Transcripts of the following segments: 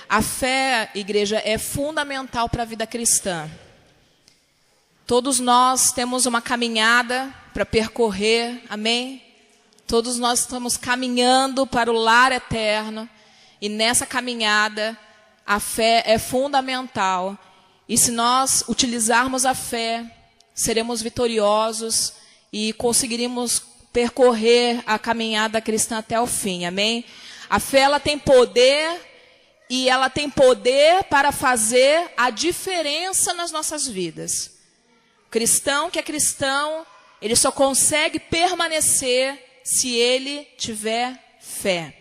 A fé, igreja, é fundamental para a vida cristã. Todos nós temos uma caminhada para percorrer, amém? Todos nós estamos caminhando para o lar eterno. E nessa caminhada, a fé é fundamental. E se nós utilizarmos a fé, seremos vitoriosos e conseguiremos percorrer a caminhada cristã até o fim, amém? A fé, ela tem poder, e ela tem poder para fazer a diferença nas nossas vidas. O cristão que é cristão, ele só consegue permanecer se ele tiver fé.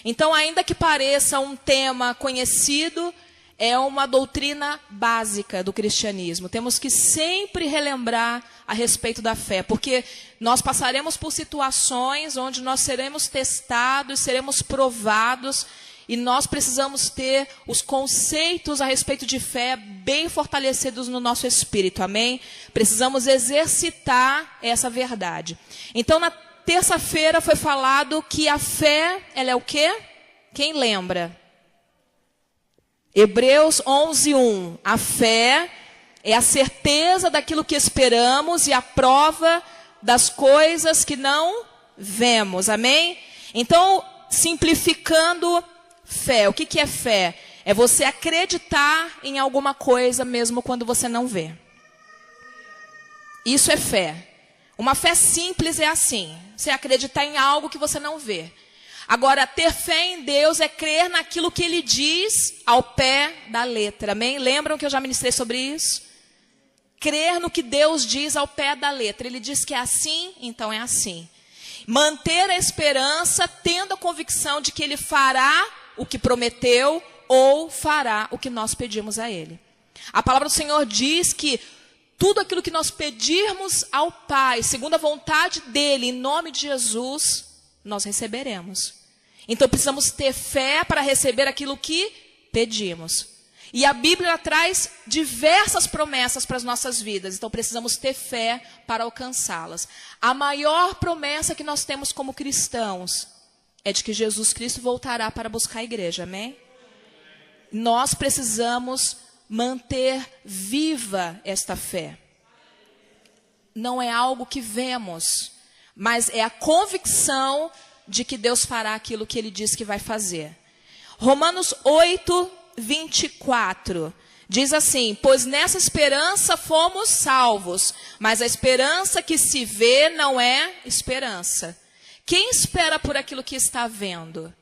Então, ainda que pareça um tema conhecido, é uma doutrina básica do cristianismo. Temos que sempre relembrar a respeito da fé, porque nós passaremos por situações onde nós seremos testados, seremos provados, e nós precisamos ter os conceitos a respeito de fé bem fortalecidos no nosso espírito, amém? Precisamos exercitar essa verdade. Então, na terça-feira foi falado que a fé, ela é o quê? Quem lembra? Hebreus 11:1. A fé é a certeza daquilo que esperamos e a prova das coisas que não vemos. Amém? Então, simplificando, fé. O que é fé? É você acreditar em alguma coisa mesmo quando você não vê. Isso é fé. Uma fé simples é assim. Você acreditar em algo que você não vê. Agora, ter fé em Deus é crer naquilo que Ele diz ao pé da letra. Amém? Lembram que eu já ministrei sobre isso? Crer no que Deus diz ao pé da letra. Ele diz que é assim, então é assim. Manter a esperança, tendo a convicção de que Ele fará o que prometeu ou fará o que nós pedimos a Ele. A palavra do Senhor diz que tudo aquilo que nós pedirmos ao Pai, segundo a vontade dEle, em nome de Jesus, nós receberemos. Então precisamos ter fé para receber aquilo que pedimos. E a Bíblia traz diversas promessas para as nossas vidas. Então precisamos ter fé para alcançá-las. A maior promessa que nós temos como cristãos é de que Jesus Cristo voltará para buscar a igreja, amém? Nós precisamos manter viva esta fé. Não é algo que vemos, mas é a convicção de que Deus fará aquilo que Ele diz que vai fazer. Romanos 8:24 diz assim: pois nessa esperança fomos salvos, mas a esperança que se vê não é esperança. Quem espera por aquilo que está vendo?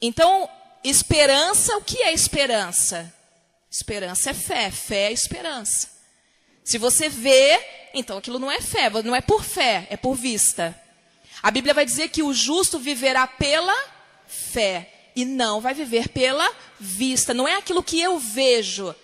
Então, esperança, o que é esperança? Esperança é fé, fé é esperança. Se você vê, então aquilo não é fé, não é por fé, é por vista. A Bíblia vai dizer que o justo viverá pela fé e não vai viver pela vista. Não é aquilo que eu vejo.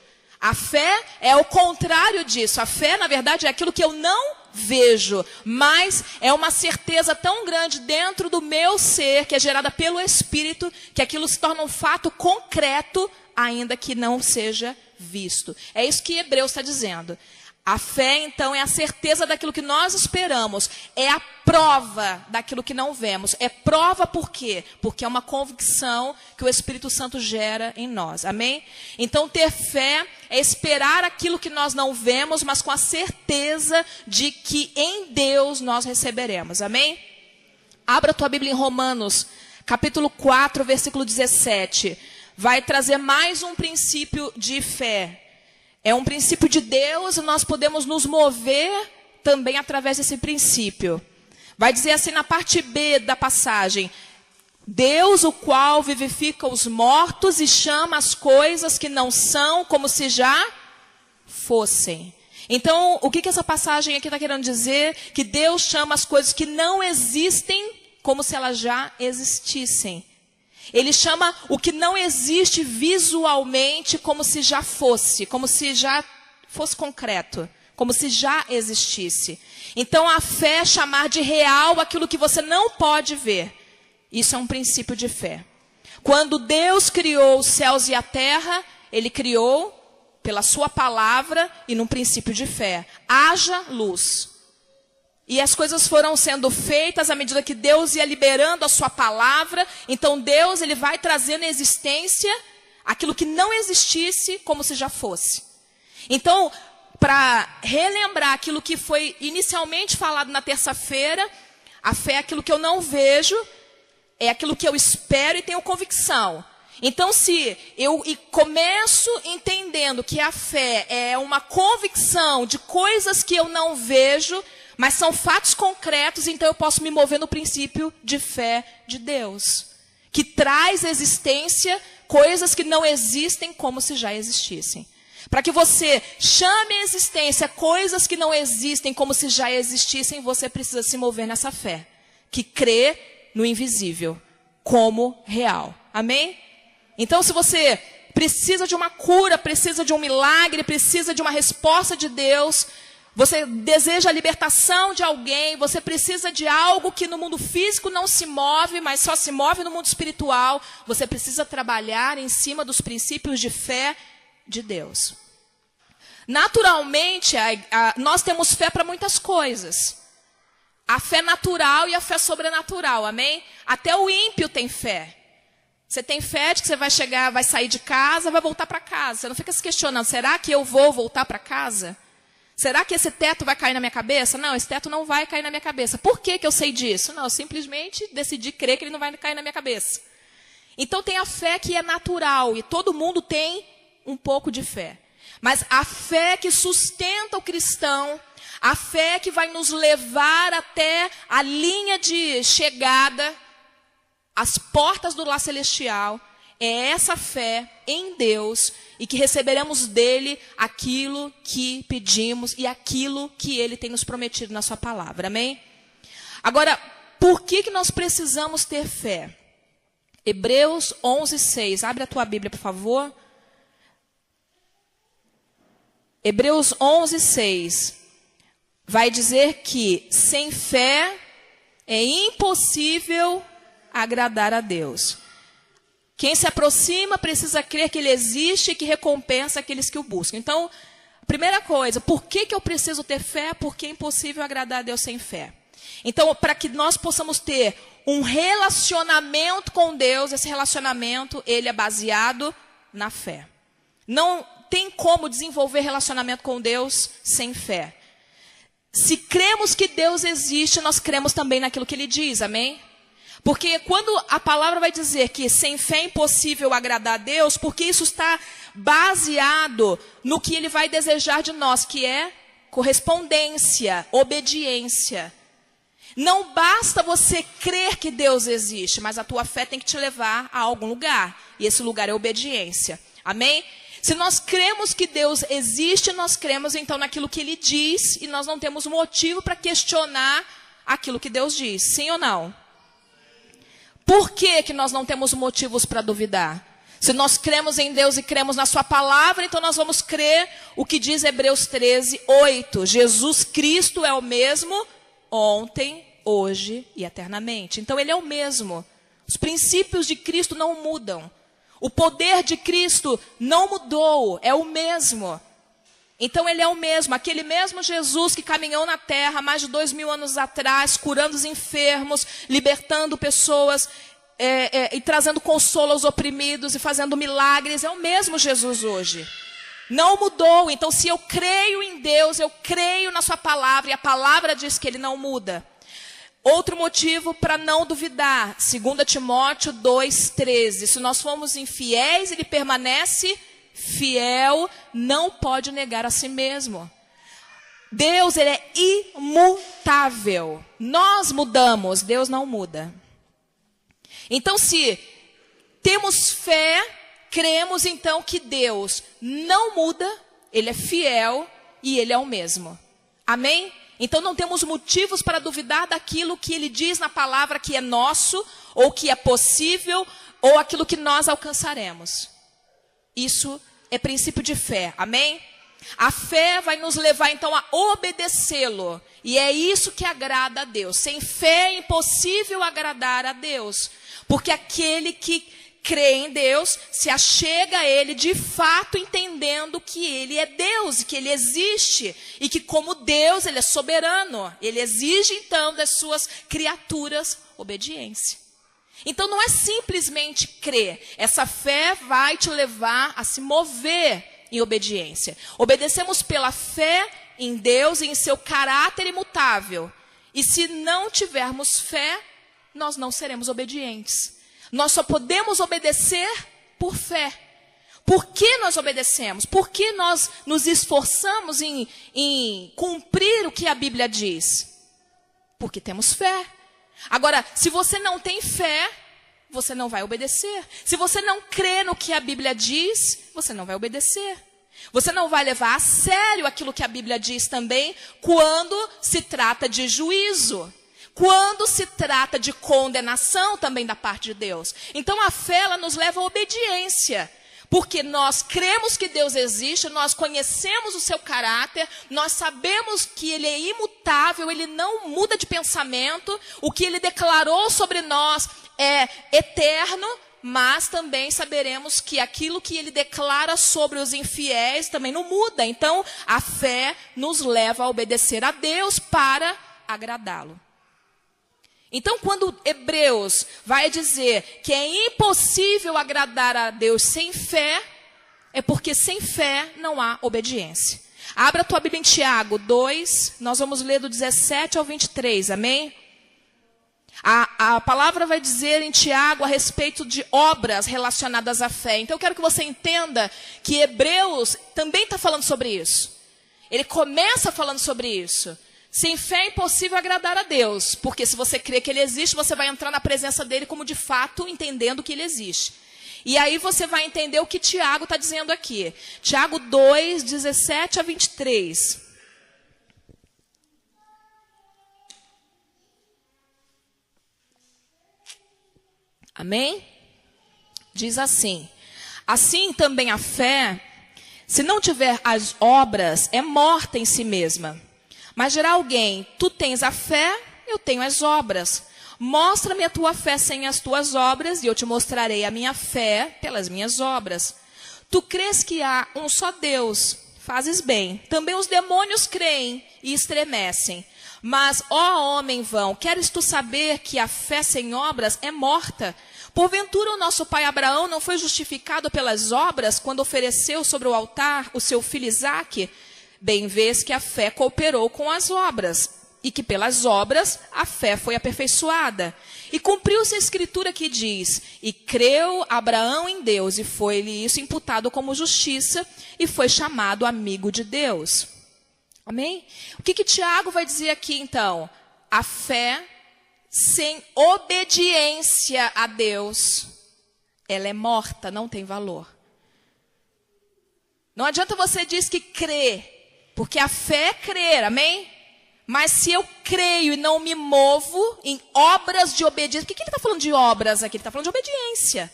A fé é o contrário disso. A fé, na verdade, é aquilo que eu não vejo, mas é uma certeza tão grande dentro do meu ser, que é gerada pelo Espírito, que aquilo se torna um fato concreto, ainda que não seja visto. É isso que Hebreus está dizendo. A fé, então, é a certeza daquilo que nós esperamos. É a prova daquilo que não vemos. É prova por quê? Porque é uma convicção que o Espírito Santo gera em nós. Amém? Então, ter fé é esperar aquilo que nós não vemos, mas com a certeza de que em Deus nós receberemos. Amém? Abra a tua Bíblia em Romanos, capítulo 4, versículo 17. Vai trazer mais um princípio de fé. É um princípio de Deus e nós podemos nos mover também através desse princípio. Vai dizer assim na parte B da passagem: Deus, o qual vivifica os mortos e chama as coisas que não são como se já fossem. Então, o que essa passagem aqui está querendo dizer? Que Deus chama as coisas que não existem como se elas já existissem. Ele chama o que não existe visualmente como se já fosse, como se já fosse concreto, como se já existisse. Então a fé é chamar de real aquilo que você não pode ver. Isso é um princípio de fé. Quando Deus criou os céus e a terra, Ele criou pela sua palavra e num princípio de fé. Haja luz. E as coisas foram sendo feitas à medida que Deus ia liberando a sua palavra. Então Deus, ele vai trazendo à existência aquilo que não existisse como se já fosse. Então, para relembrar aquilo que foi inicialmente falado na terça-feira, a fé é aquilo que eu não vejo, é aquilo que eu espero e tenho convicção. Então, se eu começo entendendo que a fé é uma convicção de coisas que eu não vejo, mas são fatos concretos, então eu posso me mover no princípio de fé de Deus, que traz à existência coisas que não existem como se já existissem. Para que você chame à existência coisas que não existem como se já existissem, você precisa se mover nessa fé, que crê no invisível como real. Amém? Então, se você precisa de uma cura, precisa de um milagre, precisa de uma resposta de Deus, você deseja a libertação de alguém, você precisa de algo que no mundo físico não se move, mas só se move no mundo espiritual, você precisa trabalhar em cima dos princípios de fé de Deus. Naturalmente, nós temos fé para muitas coisas. A fé natural e a fé sobrenatural, amém? Até o ímpio tem fé. Você tem fé de que você vai chegar, vai sair de casa, vai voltar para casa. Você não fica se questionando, será que eu vou voltar para casa? Será que esse teto vai cair na minha cabeça? Não, esse teto não vai cair na minha cabeça. Por que eu sei disso? Não, eu simplesmente decidi crer que ele não vai cair na minha cabeça. Então tem a fé que é natural e todo mundo tem um pouco de fé. Mas a fé que sustenta o cristão, a fé que vai nos levar até a linha de chegada, as portas do lar celestial, é essa fé em Deus e que receberemos dele aquilo que pedimos e aquilo que ele tem nos prometido na sua palavra, amém? Agora, por que nós precisamos ter fé? Hebreus 11:6, abre a tua Bíblia, por favor. Hebreus 11:6 vai dizer que sem fé é impossível agradar a Deus. Quem se aproxima precisa crer que ele existe e que recompensa aqueles que o buscam. Então, primeira coisa, por que eu preciso ter fé? Porque é impossível agradar a Deus sem fé. Então, para que nós possamos ter um relacionamento com Deus, esse relacionamento, ele é baseado na fé. Não tem como desenvolver relacionamento com Deus sem fé. Se cremos que Deus existe, nós cremos também naquilo que ele diz, amém? Porque quando a palavra vai dizer que sem fé é impossível agradar a Deus, porque isso está baseado no que ele vai desejar de nós, que é correspondência, obediência. Não basta você crer que Deus existe, mas a tua fé tem que te levar a algum lugar. E esse lugar é obediência. Amém? Se nós cremos que Deus existe, nós cremos então naquilo que ele diz, e nós não temos motivo para questionar aquilo que Deus diz. Sim ou não? Por que nós não temos motivos para duvidar? Se nós cremos em Deus e cremos na sua palavra, então nós vamos crer o que diz Hebreus 13:8. Jesus Cristo é o mesmo ontem, hoje e eternamente. Então ele é o mesmo. Os princípios de Cristo não mudam. O poder de Cristo não mudou, é o mesmo. Então ele é o mesmo, aquele mesmo Jesus que caminhou na terra mais de 2000 anos atrás, curando os enfermos, libertando pessoas e trazendo consolo aos oprimidos e fazendo milagres, é o mesmo Jesus hoje. Não mudou, então se eu creio em Deus, eu creio na sua palavra, e a palavra diz que ele não muda. Outro motivo para não duvidar, 2 Timóteo 2:13, se nós formos infiéis, ele permanece fiel, não pode negar a si mesmo. Deus, ele é imutável. Nós mudamos, Deus não muda. Então, se temos fé, cremos então que Deus não muda, ele é fiel e ele é o mesmo. Amém? Então não temos motivos para duvidar daquilo que ele diz na palavra que é nosso, ou que é possível, ou aquilo que nós alcançaremos. Isso é princípio de fé, amém? A fé vai nos levar então a obedecê-lo, e é isso que agrada a Deus. Sem fé é impossível agradar a Deus, porque aquele que crê em Deus, se achega a Ele de fato entendendo que Ele é Deus, que Ele existe e que como Deus Ele é soberano. Ele exige então das suas criaturas obediência. Então não é simplesmente crer. Essa fé vai te levar a se mover em obediência. Obedecemos pela fé em Deus e em seu caráter imutável. E se não tivermos fé, nós não seremos obedientes. Nós só podemos obedecer por fé. Por que nós obedecemos? Por que nós nos esforçamos em cumprir o que a Bíblia diz? Porque temos fé. Agora, se você não tem fé, você não vai obedecer. Se você não crê no que a Bíblia diz, você não vai obedecer. Você não vai levar a sério aquilo que a Bíblia diz também quando se trata de juízo. Quando se trata de condenação também da parte de Deus. Então a fé ela nos leva à obediência. Porque nós cremos que Deus existe, nós conhecemos o seu caráter, nós sabemos que Ele é imutável, Ele não muda de pensamento, o que Ele declarou sobre nós é eterno, mas também saberemos que aquilo que Ele declara sobre os infiéis também não muda. Então a fé nos leva a obedecer a Deus para agradá-lo. Então, quando Hebreus vai dizer que é impossível agradar a Deus sem fé, é porque sem fé não há obediência. Abra a tua Bíblia em Tiago 2, nós vamos ler do 17 ao 23, amém? A palavra vai dizer em Tiago a respeito de obras relacionadas à fé. Então, eu quero que você entenda que Hebreus também está falando sobre isso. Ele começa falando sobre isso. Sem fé é impossível agradar a Deus, porque se você crê que Ele existe, você vai entrar na presença dEle como de fato entendendo que Ele existe. E aí você vai entender o que Tiago está dizendo aqui. Tiago 2, 17 a 23. Amém? Diz assim: assim também a fé, se não tiver as obras, é morta em si mesma. Mas dirá alguém, tu tens a fé, eu tenho as obras. Mostra-me a tua fé sem as tuas obras, e eu te mostrarei a minha fé pelas minhas obras. Tu crês que há um só Deus, fazes bem. Também os demônios creem e estremecem. Mas, ó homem vão, queres tu saber que a fé sem obras é morta? Porventura o nosso pai Abraão não foi justificado pelas obras quando ofereceu sobre o altar o seu filho Isaque? Bem vês que a fé cooperou com as obras, e que pelas obras a fé foi aperfeiçoada. E cumpriu-se a escritura que diz, e creu Abraão em Deus, e foi-lhe isso imputado como justiça, e foi chamado amigo de Deus. Amém? O que Tiago vai dizer aqui então? A fé sem obediência a Deus, ela é morta, não tem valor. Não adianta você dizer que crê, porque a fé é crer, amém? Mas se eu creio e não me movo em obras de obediência, por que ele está falando de obras aqui? Ele está falando de obediência.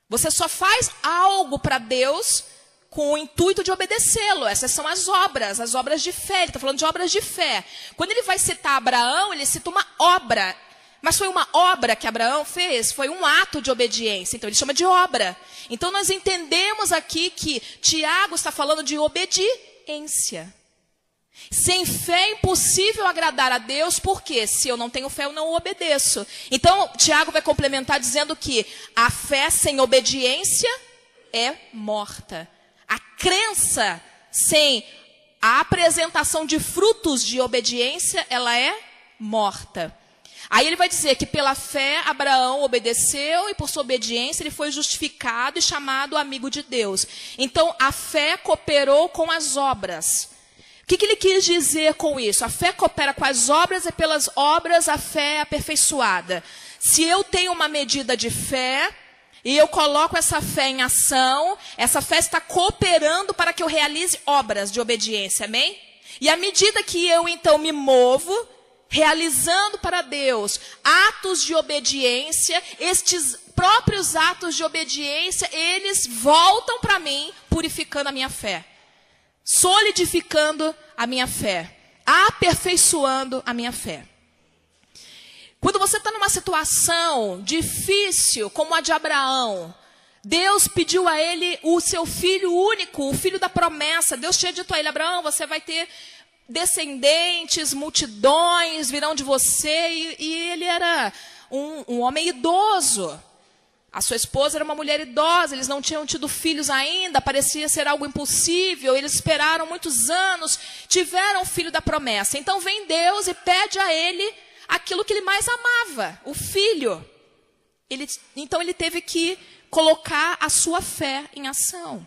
Você só faz algo para Deus com o intuito de obedecê-lo. Essas são as obras de fé. Ele está falando de obras de fé. Quando ele vai citar Abraão, ele cita uma obra. Mas foi uma obra que Abraão fez? Foi um ato de obediência. Então ele chama de obra. Então nós entendemos aqui que Tiago está falando de obediência. Sem fé é impossível agradar a Deus, porque se eu não tenho fé, eu não obedeço. Então, Tiago vai complementar dizendo que a fé sem obediência é morta. A crença sem a apresentação de frutos de obediência, ela é morta. Aí ele vai dizer que pela fé Abraão obedeceu e por sua obediência ele foi justificado e chamado amigo de Deus. Então, a fé cooperou com as obras. O que ele quis dizer com isso? A fé coopera com as obras e pelas obras a fé é aperfeiçoada. Se eu tenho uma medida de fé e eu coloco essa fé em ação, essa fé está cooperando para que eu realize obras de obediência, amém? E à medida que eu então me movo, realizando para Deus atos de obediência, estes próprios atos de obediência, eles voltam para mim, purificando a minha fé. Solidificando a minha fé, aperfeiçoando a minha fé. Quando você está numa situação difícil, como a de Abraão, Deus pediu a ele o seu filho único, o filho da promessa. Deus tinha dito a ele: Abraão, você vai ter descendentes, multidões virão de você. E ele era um homem idoso. A sua esposa era uma mulher idosa, eles não tinham tido filhos ainda, parecia ser algo impossível, eles esperaram muitos anos, tiveram o filho da promessa. Então vem Deus e pede a ele aquilo que ele mais amava, o filho. Então ele teve que colocar a sua fé em ação.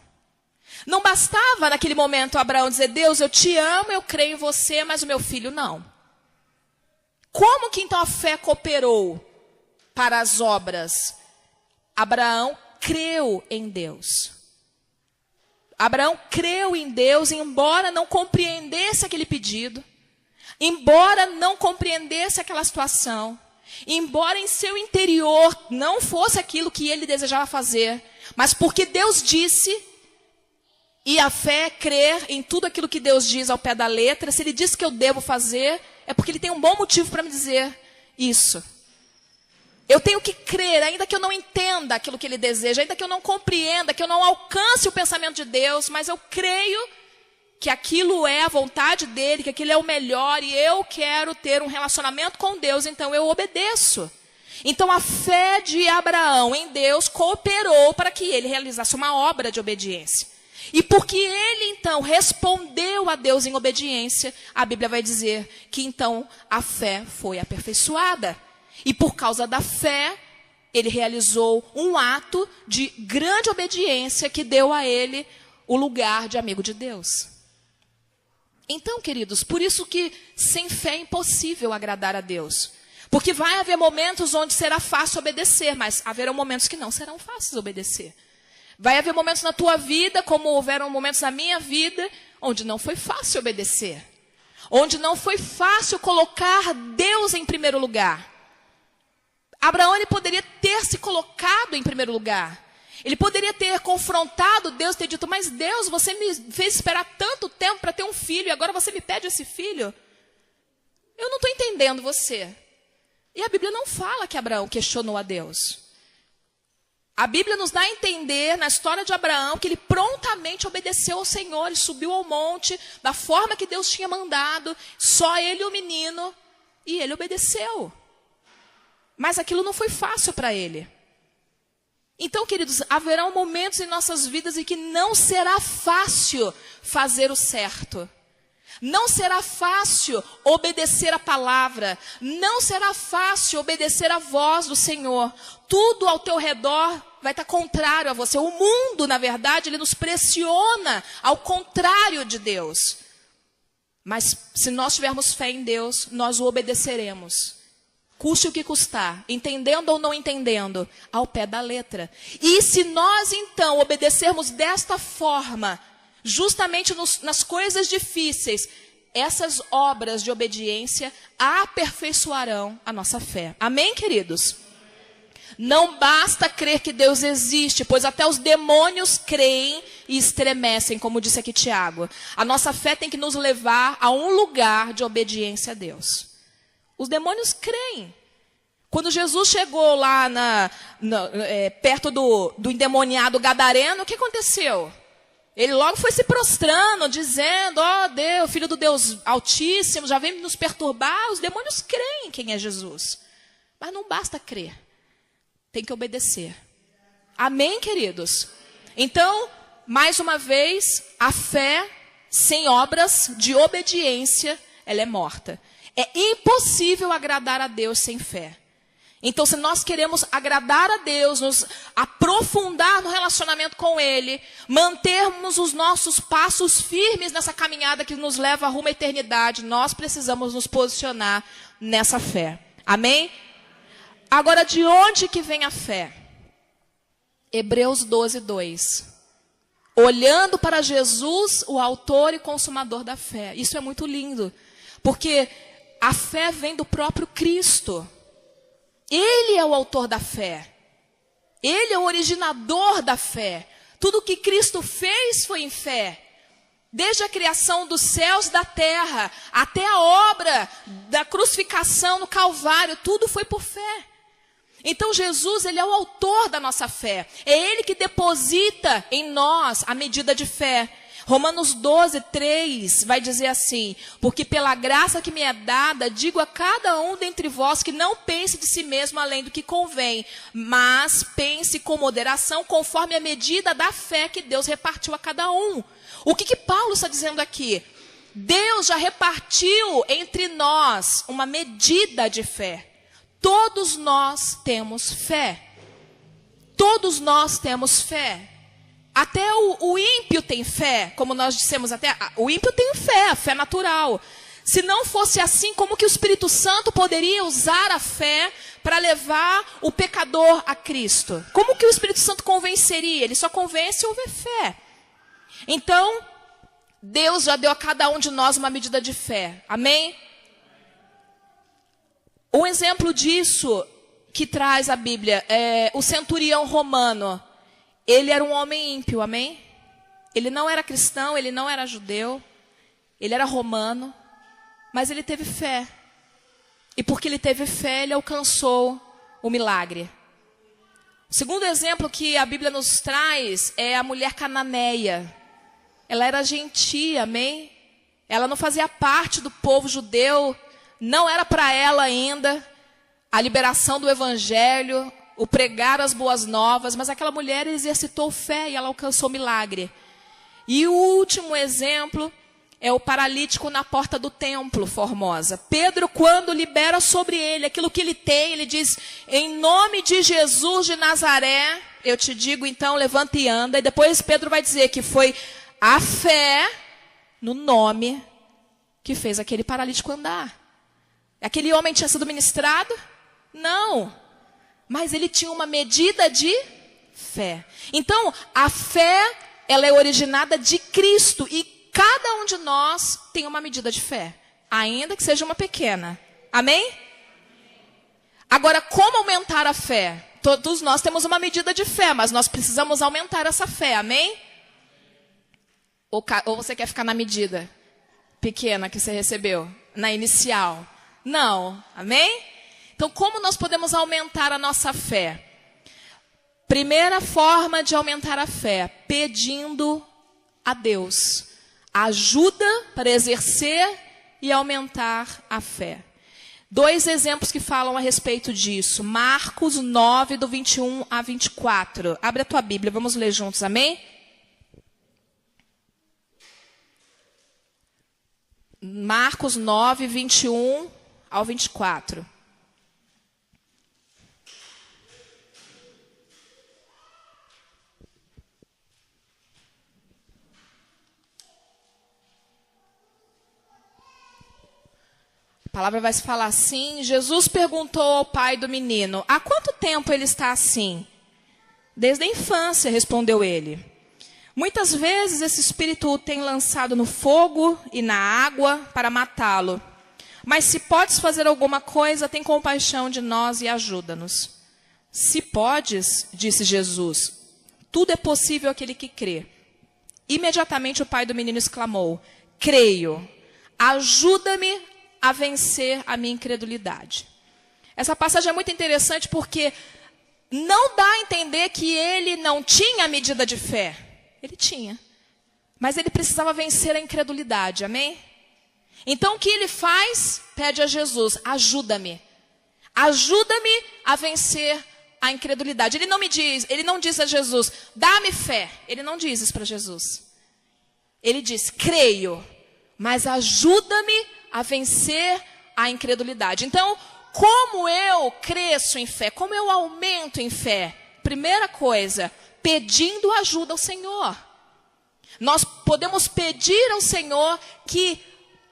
Não bastava naquele momento Abraão dizer: Deus, eu te amo, eu creio em você, mas o meu filho não. Como que então a fé cooperou para as obras? Abraão creu em Deus. Abraão creu em Deus, embora não compreendesse aquele pedido, embora não compreendesse aquela situação, embora em seu interior não fosse aquilo que ele desejava fazer, mas porque Deus disse, e a fé é crer em tudo aquilo que Deus diz ao pé da letra. Se ele disse que eu devo fazer, é porque ele tem um bom motivo para me dizer isso. Eu tenho que crer, ainda que eu não entenda aquilo que ele deseja, ainda que eu não compreenda, que eu não alcance o pensamento de Deus, mas eu creio que aquilo é a vontade dele, que aquilo é o melhor, e eu quero ter um relacionamento com Deus, então eu obedeço. Então a fé de Abraão em Deus cooperou para que ele realizasse uma obra de obediência. E porque ele então respondeu a Deus em obediência, a Bíblia vai dizer que então a fé foi aperfeiçoada. E por causa da fé, ele realizou um ato de grande obediência que deu a ele o lugar de amigo de Deus. Então, queridos, por isso que sem fé é impossível agradar a Deus. Porque vai haver momentos onde será fácil obedecer, mas haverão momentos que não serão fáceis obedecer. Vai haver momentos na tua vida, como houveram momentos na minha vida, onde não foi fácil obedecer. Onde não foi fácil colocar Deus em primeiro lugar. Abraão, ele poderia ter se colocado em primeiro lugar. Ele poderia ter confrontado Deus, ter dito: mas Deus, você me fez esperar tanto tempo para ter um filho, e agora você me pede esse filho? Eu não estou entendendo você. E a Bíblia não fala que Abraão questionou a Deus. A Bíblia nos dá a entender, na história de Abraão, que ele prontamente obedeceu ao Senhor e subiu ao monte, da forma que Deus tinha mandado, só ele e o menino, e ele obedeceu. Mas aquilo não foi fácil para ele. Então, queridos, haverão momentos em nossas vidas em que não será fácil fazer o certo. Não será fácil obedecer a palavra. Não será fácil obedecer a voz do Senhor. Tudo ao teu redor vai estar contrário a você. O mundo, na verdade, ele nos pressiona ao contrário de Deus. Mas se nós tivermos fé em Deus, nós o obedeceremos. Custe o que custar, entendendo ou não entendendo, ao pé da letra. E se nós, então, obedecermos desta forma, justamente nas coisas difíceis, essas obras de obediência aperfeiçoarão a nossa fé. Amém, queridos? Não basta crer que Deus existe, pois até os demônios creem e estremecem, como disse aqui Tiago. A nossa fé tem que nos levar a um lugar de obediência a Deus. Os demônios creem. Quando Jesus chegou lá perto do endemoniado gadareno, o que aconteceu? Ele logo foi se prostrando, dizendo: ó Deus, Filho do Deus Altíssimo, já vem nos perturbar. Os demônios creem quem é Jesus. Mas não basta crer. Tem que obedecer. Amém, queridos? Então, mais uma vez, a fé sem obras de obediência, ela é morta. É impossível agradar a Deus sem fé. Então, se nós queremos agradar a Deus, nos aprofundar no relacionamento com Ele, mantermos os nossos passos firmes nessa caminhada que nos leva rumo à eternidade, nós precisamos nos posicionar nessa fé. Amém? Agora, de onde que vem a fé? Hebreus 12, 2. Olhando para Jesus, o autor e consumador da fé. Isso é muito lindo, porque a fé vem do próprio Cristo. Ele é o autor da fé. Ele é o originador da fé. Tudo que Cristo fez foi em fé. Desde a criação dos céus e da terra, até a obra da crucificação no Calvário, tudo foi por fé. Então Jesus, ele é o autor da nossa fé. É ele que deposita em nós a medida de fé. Romanos 12, 3 vai dizer assim: porque pela graça que me é dada, digo a cada um dentre vós que não pense de si mesmo além do que convém, mas pense com moderação, conforme a medida da fé que Deus repartiu a cada um. O que Paulo está dizendo aqui? Deus já repartiu entre nós uma medida de fé. Todos nós temos fé. Todos nós temos fé. Até o ímpio tem fé, como nós dissemos, o ímpio tem fé, a fé natural. Se não fosse assim, como que o Espírito Santo poderia usar a fé para levar o pecador a Cristo? Como que o Espírito Santo convenceria? Ele só convence se houver fé. Então, Deus já deu a cada um de nós uma medida de fé. Amém? Um exemplo disso que traz a Bíblia é o centurião romano. Ele era um homem ímpio, amém? Ele não era cristão, ele não era judeu, ele era romano, mas ele teve fé. E porque ele teve fé, ele alcançou o milagre. O segundo exemplo que a Bíblia nos traz é a mulher cananeia. Ela era gentia, amém? Ela não fazia parte do povo judeu, não era para ela ainda a liberação do evangelho, o pregar as boas novas, mas aquela mulher exercitou fé e ela alcançou milagre. E o último exemplo é o paralítico na porta do templo, Formosa. Pedro, quando libera sobre ele aquilo que ele tem, ele diz: em nome de Jesus de Nazaré, eu te digo, então, levanta e anda. E depois Pedro vai dizer que foi a fé no nome que fez aquele paralítico andar. Aquele homem tinha sido ministrado? Não. Mas ele tinha uma medida de fé. Então, a fé, ela é originada de Cristo. E cada um de nós tem uma medida de fé. Ainda que seja uma pequena. Amém? Agora, como aumentar a fé? Todos nós temos uma medida de fé, mas nós precisamos aumentar essa fé. Amém? Ou você quer ficar na medida pequena que você recebeu? Na inicial? Não. Amém? Então, como nós podemos aumentar a nossa fé? Primeira forma de aumentar a fé, pedindo a Deus ajuda para exercer e aumentar a fé. 2 exemplos que falam a respeito disso. Marcos 9, do 21 a 24. Abre a tua Bíblia, vamos ler juntos, amém? Marcos 9, 21 ao 24. A palavra vai se falar assim: Jesus perguntou ao pai do menino: há quanto tempo ele está assim? Desde a infância, respondeu ele. Muitas vezes esse espírito o tem lançado no fogo e na água para matá-lo. Mas se podes fazer alguma coisa, tem compaixão de nós e ajuda-nos. Se podes, disse Jesus, tudo é possível àquele que crê. Imediatamente o pai do menino exclamou: creio, ajuda-me a vencer a minha incredulidade. Essa passagem é muito interessante porque não dá a entender que ele não tinha a medida de fé. Ele tinha. Mas ele precisava vencer a incredulidade, amém? Então o que ele faz? Pede a Jesus: ajuda-me. Ajuda-me a vencer a incredulidade. Ele não diz a Jesus: dá-me fé. Ele não diz isso para Jesus. Ele diz: creio, mas ajuda-me a vencer a incredulidade. Então, como eu cresço em fé? Como eu aumento em fé? Primeira coisa, pedindo ajuda ao Senhor. Nós podemos pedir ao Senhor que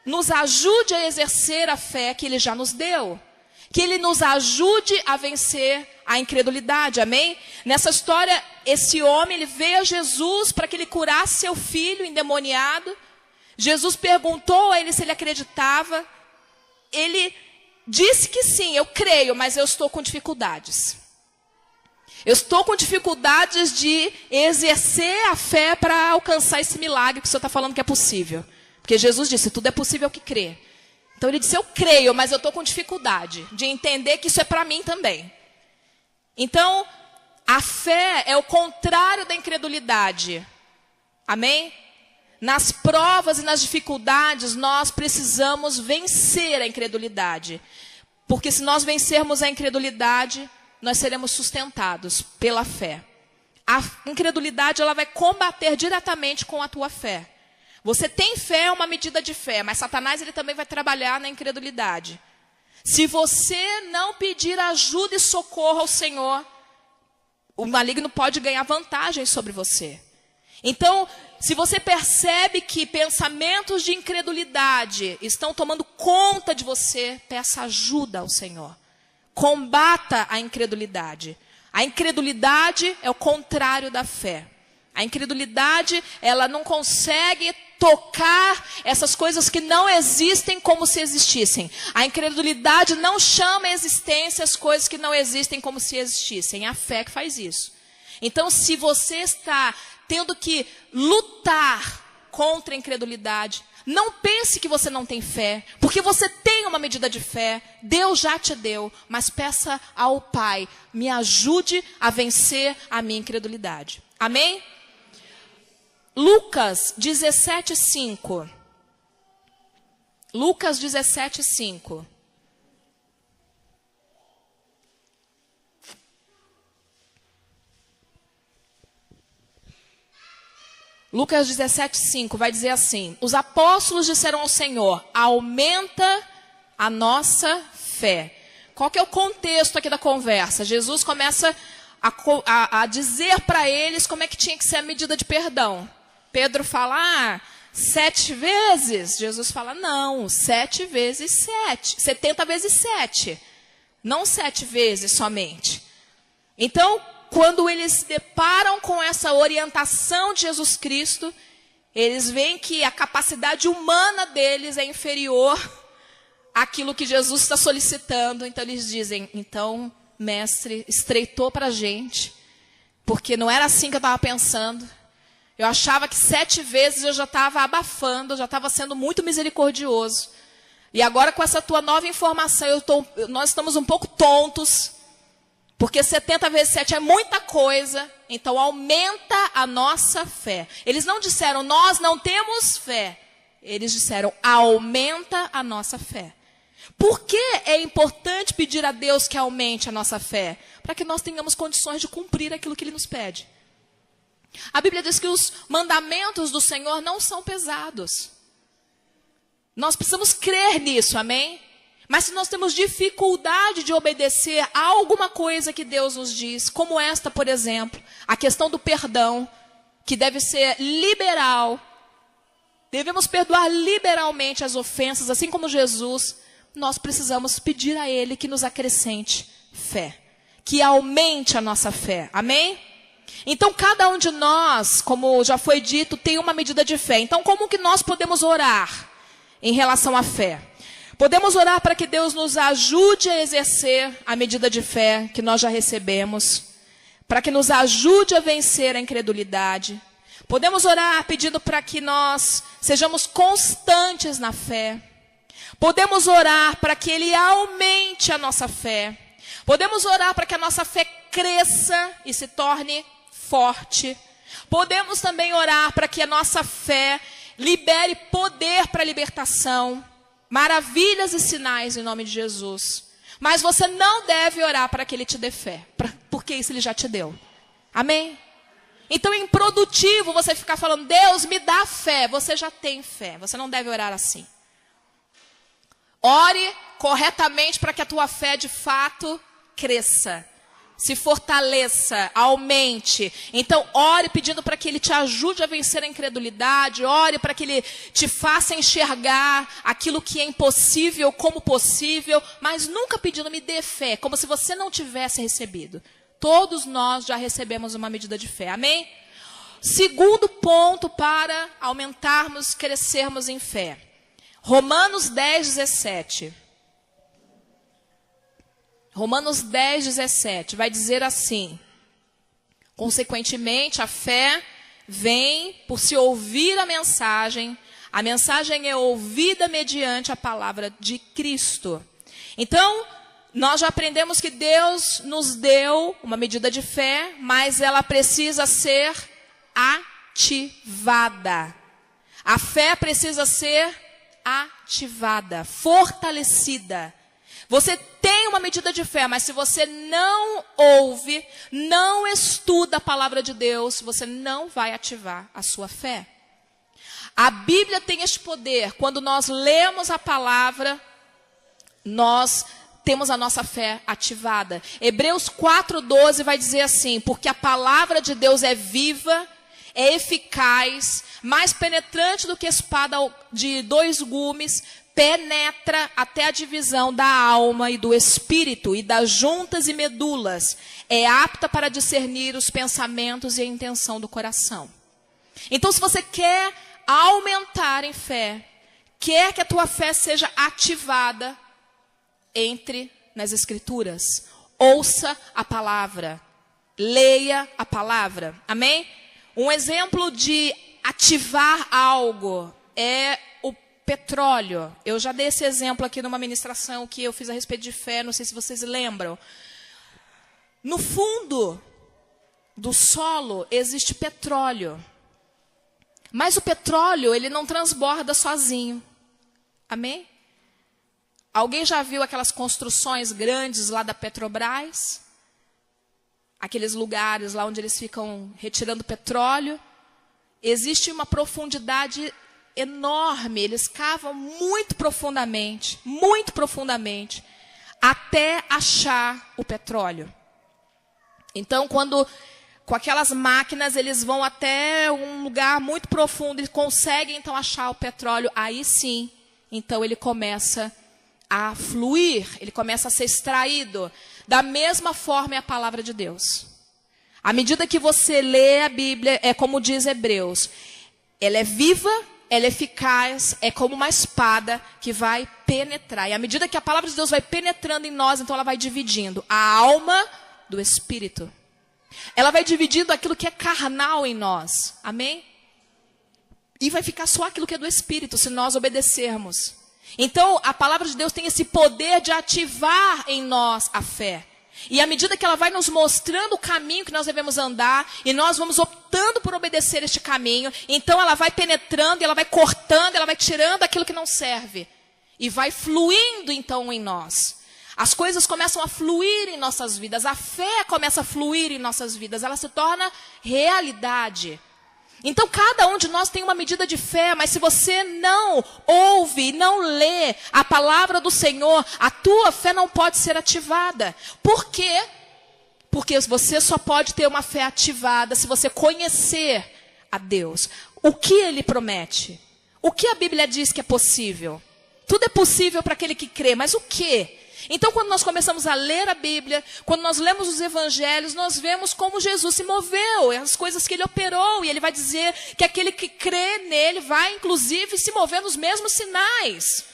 nos ajude a exercer a fé que Ele já nos deu. Que Ele nos ajude a vencer a incredulidade, amém? Nessa história, esse homem, ele veio a Jesus para que ele curasse seu filho endemoniado. Jesus perguntou a ele se ele acreditava. Ele disse que sim, eu creio, mas eu estou com dificuldades. Eu estou com dificuldades de exercer a fé para alcançar esse milagre que o Senhor está falando que é possível. Porque Jesus disse, tudo é possível ao que crê. Então ele disse, eu creio, mas eu estou com dificuldade de entender que isso é para mim também. Então, a fé é o contrário da incredulidade. Amém? Nas provas e nas dificuldades, nós precisamos vencer a incredulidade. Porque se nós vencermos a incredulidade, nós seremos sustentados pela fé. A incredulidade, ela vai combater diretamente com a tua fé. Você tem fé, é uma medida de fé, mas Satanás ele também vai trabalhar na incredulidade. Se você não pedir ajuda e socorro ao Senhor, o maligno pode ganhar vantagem sobre você. Então, se você percebe que pensamentos de incredulidade estão tomando conta de você, peça ajuda ao Senhor. Combata a incredulidade. A incredulidade é o contrário da fé. A incredulidade, ela não consegue tocar essas coisas que não existem como se existissem. A incredulidade não chama à existência as coisas que não existem como se existissem. É a fé que faz isso. Então, se você está tendo que lutar contra a incredulidade, não pense que você não tem fé, porque você tem uma medida de fé, Deus já te deu, mas peça ao Pai, me ajude a vencer a minha incredulidade. Amém? Lucas 17:5. Lucas 17:5. Lucas 17:5 vai dizer assim: os apóstolos disseram ao Senhor, aumenta a nossa fé. Qual que é o contexto aqui da conversa? Jesus começa a dizer para eles como é que tinha que ser a medida de perdão. Pedro fala, 7 vezes. Jesus fala, não, 7 vezes 7. 70 vezes 7. Não 7 vezes somente. Então, quando eles se deparam com essa orientação de Jesus Cristo, eles veem que a capacidade humana deles é inferior àquilo que Jesus está solicitando. Então eles dizem, então, mestre, estreitou para a gente, porque não era assim que eu estava pensando. Eu achava que 7 vezes eu já estava abafando, eu já estava sendo muito misericordioso. E agora com essa tua nova informação, nós estamos um pouco tontos, porque 70 vezes 7 é muita coisa, então aumenta a nossa fé. Eles não disseram, nós não temos fé. Eles disseram, aumenta a nossa fé. Por que é importante pedir a Deus que aumente a nossa fé? Para que nós tenhamos condições de cumprir aquilo que Ele nos pede. A Bíblia diz que os mandamentos do Senhor não são pesados. Nós precisamos crer nisso, amém? Mas se nós temos dificuldade de obedecer a alguma coisa que Deus nos diz, como esta, por exemplo, a questão do perdão, que deve ser liberal, devemos perdoar liberalmente as ofensas, assim como Jesus, nós precisamos pedir a Ele que nos acrescente fé, que aumente a nossa fé, amém? Então, cada um de nós, como já foi dito, tem uma medida de fé. Então, como que nós podemos orar em relação à fé? Podemos orar para que Deus nos ajude a exercer a medida de fé que nós já recebemos, para que nos ajude a vencer a incredulidade. Podemos orar pedindo para que nós sejamos constantes na fé. Podemos orar para que Ele aumente a nossa fé. Podemos orar para que a nossa fé cresça e se torne forte. Podemos também orar para que a nossa fé libere poder para a libertação, maravilhas e sinais em nome de Jesus. Mas você não deve orar para que Ele te dê fé, porque isso Ele já te deu. Amém? Então é improdutivo você ficar falando, Deus me dá fé. Você já tem fé, você não deve orar assim. Ore corretamente para que a tua fé de fato cresça, se fortaleça, aumente. Então, ore pedindo para que Ele te ajude a vencer a incredulidade. Ore para que Ele te faça enxergar aquilo que é impossível como possível. Mas nunca pedindo, me dê fé, como se você não tivesse recebido. Todos nós já recebemos uma medida de fé. Amém? Segundo ponto para aumentarmos, crescermos em fé. Romanos 10:17. Romanos 10:17 vai dizer assim: Consequentemente, a fé vem por se ouvir a mensagem é ouvida mediante a palavra de Cristo. Então, nós já aprendemos que Deus nos deu uma medida de fé, mas ela precisa ser ativada. A fé precisa ser ativada, fortalecida. Você tem uma medida de fé, mas se você não ouve, não estuda a palavra de Deus, você não vai ativar a sua fé. A Bíblia tem este poder. Quando nós lemos a palavra, nós temos a nossa fé ativada. Hebreus 4:12 vai dizer assim: porque a palavra de Deus é viva, é eficaz, mais penetrante do que espada de 2 gumes, penetra até a divisão da alma e do espírito e das juntas e medulas, é apta para discernir os pensamentos e a intenção do coração. Então, se você quer aumentar em fé, quer que a tua fé seja ativada, entre nas Escrituras, ouça a palavra, leia a palavra, amém? Um exemplo de ativar algo é o petróleo. Eu já dei esse exemplo aqui numa ministração que eu fiz a respeito de fé, não sei se vocês lembram. No fundo do solo existe petróleo. Mas o petróleo, ele não transborda sozinho. Amém? Alguém já viu aquelas construções grandes lá da Petrobras? Aqueles lugares lá onde eles ficam retirando petróleo. Existe uma profundidade enorme. Eles cavam muito profundamente, até achar o petróleo. Então, com aquelas máquinas, eles vão até um lugar muito profundo e conseguem, então, achar o petróleo. Aí sim, então, ele começa a fluir, ele começa a ser extraído. Da mesma forma é a palavra de Deus. À medida que você lê a Bíblia, é como diz Hebreus, ela é viva, ela é eficaz, é como uma espada que vai penetrar. E à medida que a palavra de Deus vai penetrando em nós, então ela vai dividindo a alma do espírito. Ela vai dividindo aquilo que é carnal em nós. Amém? E vai ficar só aquilo que é do espírito, se nós obedecermos. Então, a palavra de Deus tem esse poder de ativar em nós a fé. E à medida que ela vai nos mostrando o caminho que nós devemos andar, e nós vamos optando por obedecer este caminho, então ela vai penetrando, ela vai cortando, ela vai tirando aquilo que não serve. E vai fluindo então em nós. As coisas começam a fluir em nossas vidas, a fé começa a fluir em nossas vidas, ela se torna realidade. Então, cada um de nós tem uma medida de fé, mas se você não ouve, não lê a palavra do Senhor, a tua fé não pode ser ativada. Por quê? Porque você só pode ter uma fé ativada se você conhecer a Deus. O que Ele promete? O que a Bíblia diz que é possível? Tudo é possível para aquele que crê, mas o quê? Então, quando nós começamos a ler a Bíblia, quando nós lemos os evangelhos, nós vemos como Jesus se moveu, as coisas que ele operou, e ele vai dizer que aquele que crê nele vai, inclusive, se mover nos mesmos sinais.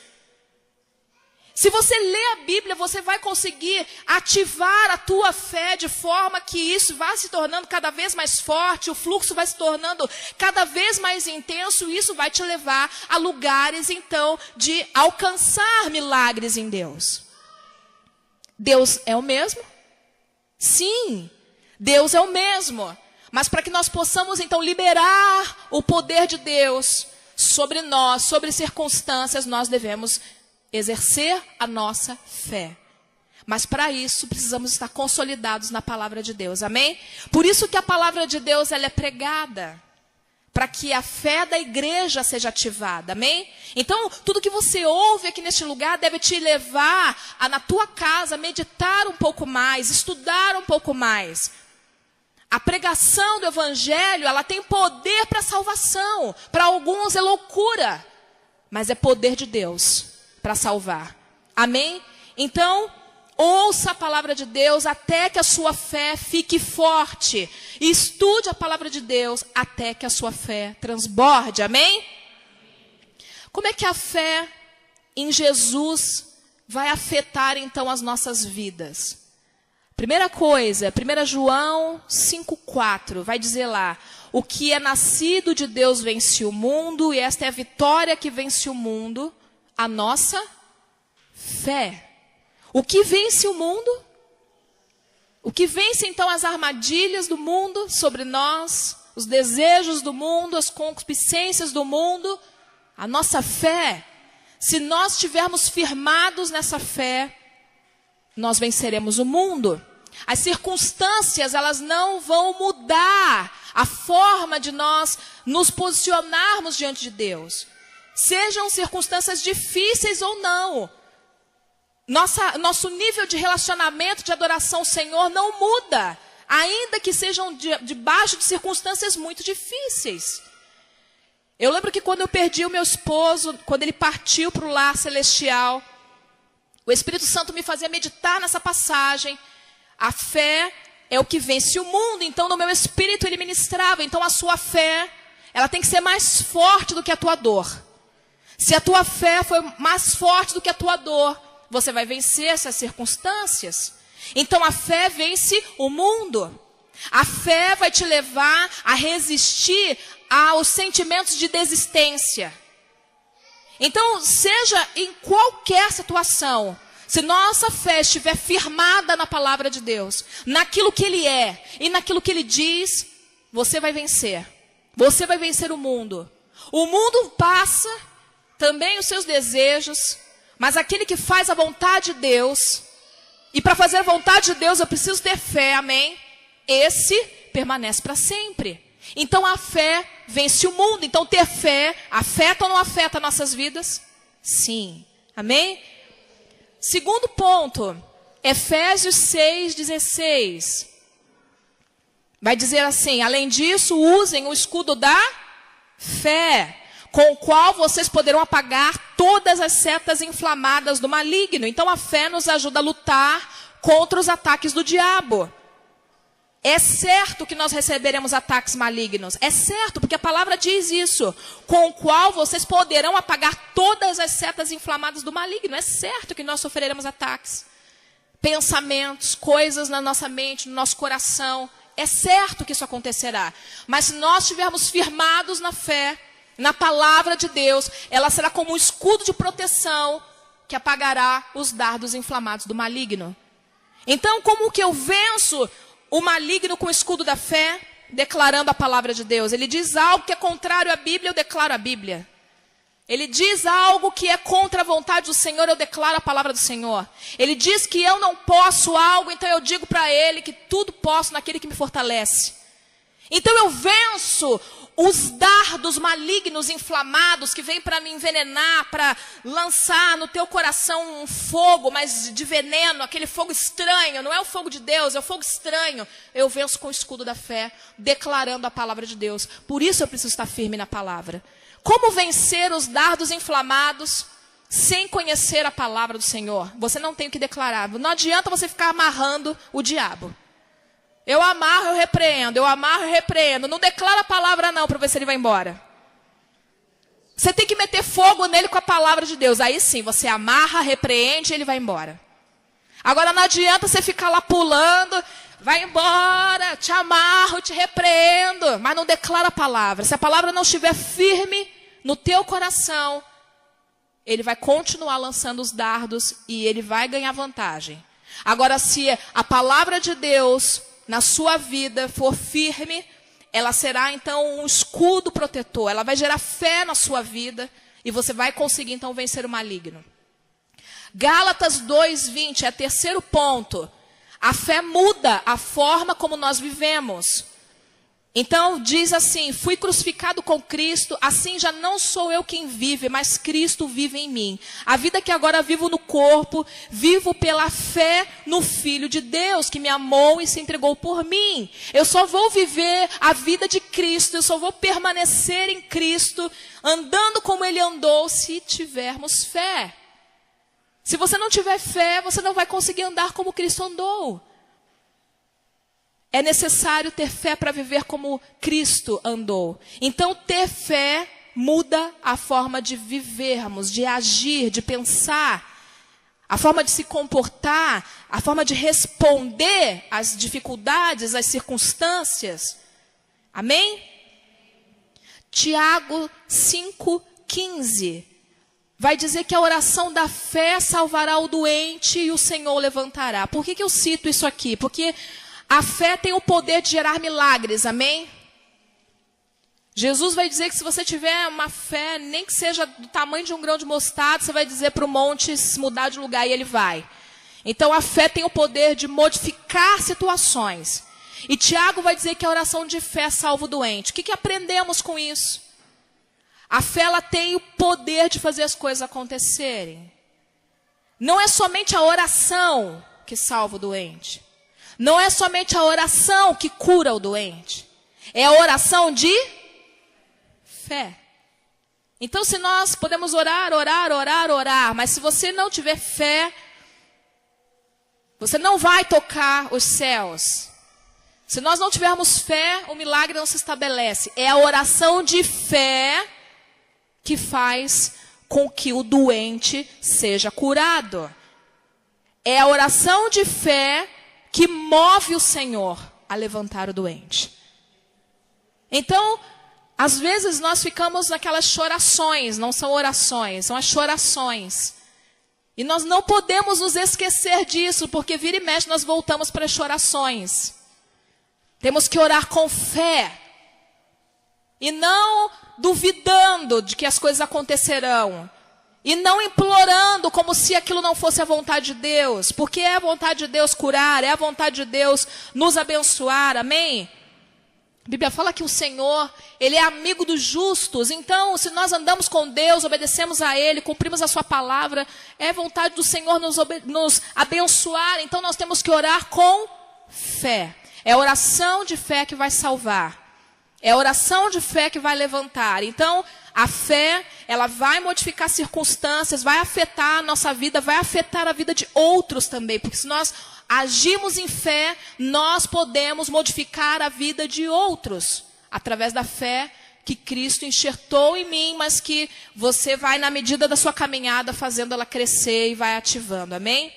Se você lê a Bíblia, você vai conseguir ativar a tua fé de forma que isso vai se tornando cada vez mais forte, o fluxo vai se tornando cada vez mais intenso, e isso vai te levar a lugares, então, de alcançar milagres em Deus. Deus é o mesmo? Sim, Deus é o mesmo. Mas para que nós possamos, então, liberar o poder de Deus sobre nós, sobre circunstâncias, nós devemos exercer a nossa fé. Mas para isso, precisamos estar consolidados na palavra de Deus, amém? Por isso que a palavra de Deus, ela é pregada, para que a fé da igreja seja ativada, amém? Então, tudo que você ouve aqui neste lugar deve te levar a, na tua casa, meditar um pouco mais, estudar um pouco mais. A pregação do evangelho, ela tem poder para salvação. Para alguns é loucura, mas é poder de Deus para salvar, amém? Então, ouça a palavra de Deus até que a sua fé fique forte. E estude a palavra de Deus até que a sua fé transborde. Amém? Como é que a fé em Jesus vai afetar então as nossas vidas? Primeira coisa, 1 João 5,4, vai dizer lá: o que é nascido de Deus vence o mundo, e esta é a vitória que vence o mundo, a nossa fé. O que vence o mundo? O que vence então as armadilhas do mundo sobre nós, os desejos do mundo, as concupiscências do mundo? A nossa fé. Se nós estivermos firmados nessa fé, nós venceremos o mundo. As circunstâncias, elas não vão mudar a forma de nós nos posicionarmos diante de Deus. Sejam circunstâncias difíceis ou não. Nosso nível de relacionamento, de adoração ao Senhor não muda, ainda que sejam debaixo de circunstâncias muito difíceis. Eu lembro que quando eu perdi o meu esposo, quando ele partiu para o lar celestial, o Espírito Santo me fazia meditar nessa passagem. A fé é o que vence o mundo. Então no meu espírito ele ministrava. Então a sua fé, ela tem que ser mais forte do que a tua dor. Se a tua fé for mais forte do que a tua dor, você vai vencer essas circunstâncias. Então a fé vence o mundo. A fé vai te levar a resistir aos sentimentos de desistência. Então, seja em qualquer situação, se nossa fé estiver firmada na palavra de Deus, naquilo que Ele é e naquilo que Ele diz, você vai vencer. Você vai vencer o mundo. O mundo passa, também os seus desejos, mas aquele que faz a vontade de Deus, e para fazer a vontade de Deus eu preciso ter fé, amém? Esse permanece para sempre. Então a fé vence o mundo. Então ter fé, afeta ou não afeta nossas vidas? Sim. Amém? Segundo ponto, Efésios 6,16. Vai dizer assim: além disso, usem o escudo da fé, com o qual vocês poderão apagar todas as setas inflamadas do maligno. Então a fé nos ajuda a lutar contra os ataques do diabo. É certo que nós receberemos ataques malignos. É certo, porque a palavra diz isso. Com o qual vocês poderão apagar todas as setas inflamadas do maligno. É certo que nós sofreremos ataques. Pensamentos, coisas na nossa mente, no nosso coração. É certo que isso acontecerá. Mas se nós estivermos firmados na fé, na palavra de Deus, ela será como um escudo de proteção que apagará os dardos inflamados do maligno. Então, como que eu venço o maligno com o escudo da fé? Declarando a palavra de Deus. Ele diz algo que é contrário à Bíblia, eu declaro a Bíblia. Ele diz algo que é contra a vontade do Senhor, eu declaro a palavra do Senhor. Ele diz que eu não posso algo, então eu digo para ele que tudo posso naquele que me fortalece. Então eu venço os dardos malignos inflamados que vêm para me envenenar, para lançar no teu coração um fogo, mas de veneno, aquele fogo estranho. Não é o fogo de Deus, é o fogo estranho. Eu venço com o escudo da fé, declarando a palavra de Deus. Por isso eu preciso estar firme na palavra. Como vencer os dardos inflamados sem conhecer a palavra do Senhor? Você não tem o que declarar. Não adianta você ficar amarrando o diabo. Eu amarro, eu repreendo. Eu amarro, eu repreendo. Não declara a palavra não, para ver se ele vai embora. Você tem que meter fogo nele com a palavra de Deus. Aí sim, você amarra, repreende e ele vai embora. Agora não adianta você ficar lá pulando. Vai embora, te amarro, te repreendo. Mas não declara a palavra. Se a palavra não estiver firme no teu coração, ele vai continuar lançando os dardos e ele vai ganhar vantagem. Agora, se a palavra de Deus na sua vida for firme, ela será então um escudo protetor. Ela vai gerar fé na sua vida e você vai conseguir então vencer o maligno. Gálatas 2:20 é o terceiro ponto. A fé muda a forma como nós vivemos. Então diz assim: fui crucificado com Cristo, assim já não sou eu quem vive, mas Cristo vive em mim. A vida que agora vivo no corpo, vivo pela fé no Filho de Deus, que me amou e se entregou por mim. Eu só vou viver a vida de Cristo, eu só vou permanecer em Cristo, andando como Ele andou, se tivermos fé. Se você não tiver fé, você não vai conseguir andar como Cristo andou. É necessário ter fé para viver como Cristo andou. Então, ter fé muda a forma de vivermos, de agir, de pensar. a forma de se comportar, a forma de responder às dificuldades, às circunstâncias. Amém? Tiago 5,15 vai dizer que a oração da fé salvará o doente e o Senhor levantará. Por que eu cito isso aqui? Porque a fé tem o poder de gerar milagres, amém? Jesus vai dizer que se você tiver uma fé, nem que seja do tamanho de um grão de mostarda, você vai dizer para o monte se mudar de lugar e ele vai. Então a fé tem o poder de modificar situações. E Tiago vai dizer que a oração de fé salva o doente. O que aprendemos com isso? A fé ela tem o poder de fazer as coisas acontecerem. Não é somente a oração que salva o doente. Não é somente a oração que cura o doente. É a oração de fé. Então, se nós podemos orar, mas se você não tiver fé, você não vai tocar os céus. Se nós não tivermos fé, o milagre não se estabelece. É a oração de fé que faz com que o doente seja curado. É a oração de fé que move o Senhor a levantar o doente. Então, às vezes nós ficamos naquelas chorações, não são orações, são as chorações. E nós não podemos nos esquecer disso, porque vira e mexe nós voltamos para as chorações. Temos que orar com fé. E não duvidando de que as coisas acontecerão. E não implorando como se aquilo não fosse a vontade de Deus. Porque é a vontade de Deus curar, é a vontade de Deus nos abençoar, amém? A Bíblia fala que o Senhor, Ele é amigo dos justos. Então, se nós andamos com Deus, obedecemos a Ele, cumprimos a Sua palavra, é vontade do Senhor nos abençoar. Então, nós temos que orar com fé. É a oração de fé que vai salvar. É a oração de fé que vai levantar. Então, a fé, ela vai modificar circunstâncias, vai afetar a nossa vida, vai afetar a vida de outros também. Porque se nós agimos em fé, nós podemos modificar a vida de outros. Através da fé que Cristo enxertou em mim, mas que você vai, na medida da sua caminhada, fazendo ela crescer e vai ativando. Amém?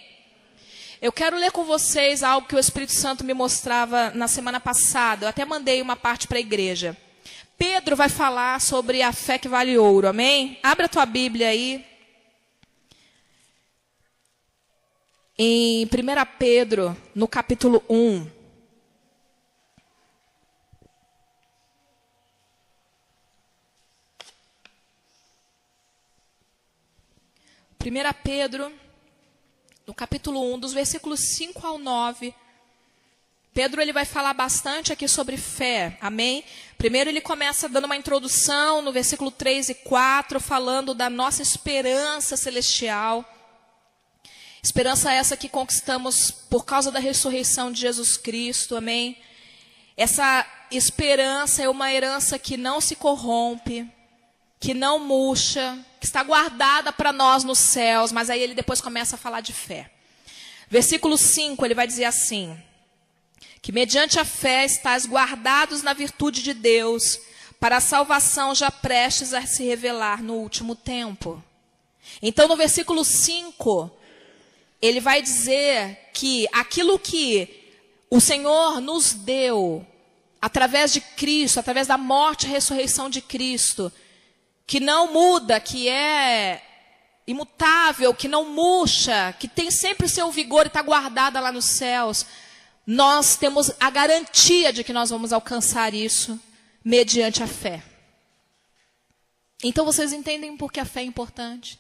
Eu quero ler com vocês algo que o Espírito Santo me mostrava na semana passada. Eu até mandei uma parte para a igreja. Pedro vai falar sobre a fé que vale ouro, amém? Abra a tua Bíblia aí. Em 1 Pedro, no capítulo 1. 1 Pedro, no capítulo 1, dos versículos 5 ao 9. Pedro ele vai falar bastante aqui sobre fé, amém? Primeiro ele começa dando uma introdução no versículo 3 e 4, falando da nossa esperança celestial. Esperança essa que conquistamos por causa da ressurreição de Jesus Cristo, amém? Essa esperança é uma herança que não se corrompe, que não murcha, que está guardada para nós nos céus, mas aí ele depois começa a falar de fé. Versículo 5, ele vai dizer assim: que mediante a fé estáis guardados na virtude de Deus, para a salvação já prestes a se revelar no último tempo. Então no versículo 5, ele vai dizer que aquilo que o Senhor nos deu, através de Cristo, através da morte e ressurreição de Cristo, que não muda, que é imutável, que não murcha, que tem sempre o seu vigor e está guardada lá nos céus, nós temos a garantia de que nós vamos alcançar isso mediante a fé. Então vocês entendem por que a fé é importante?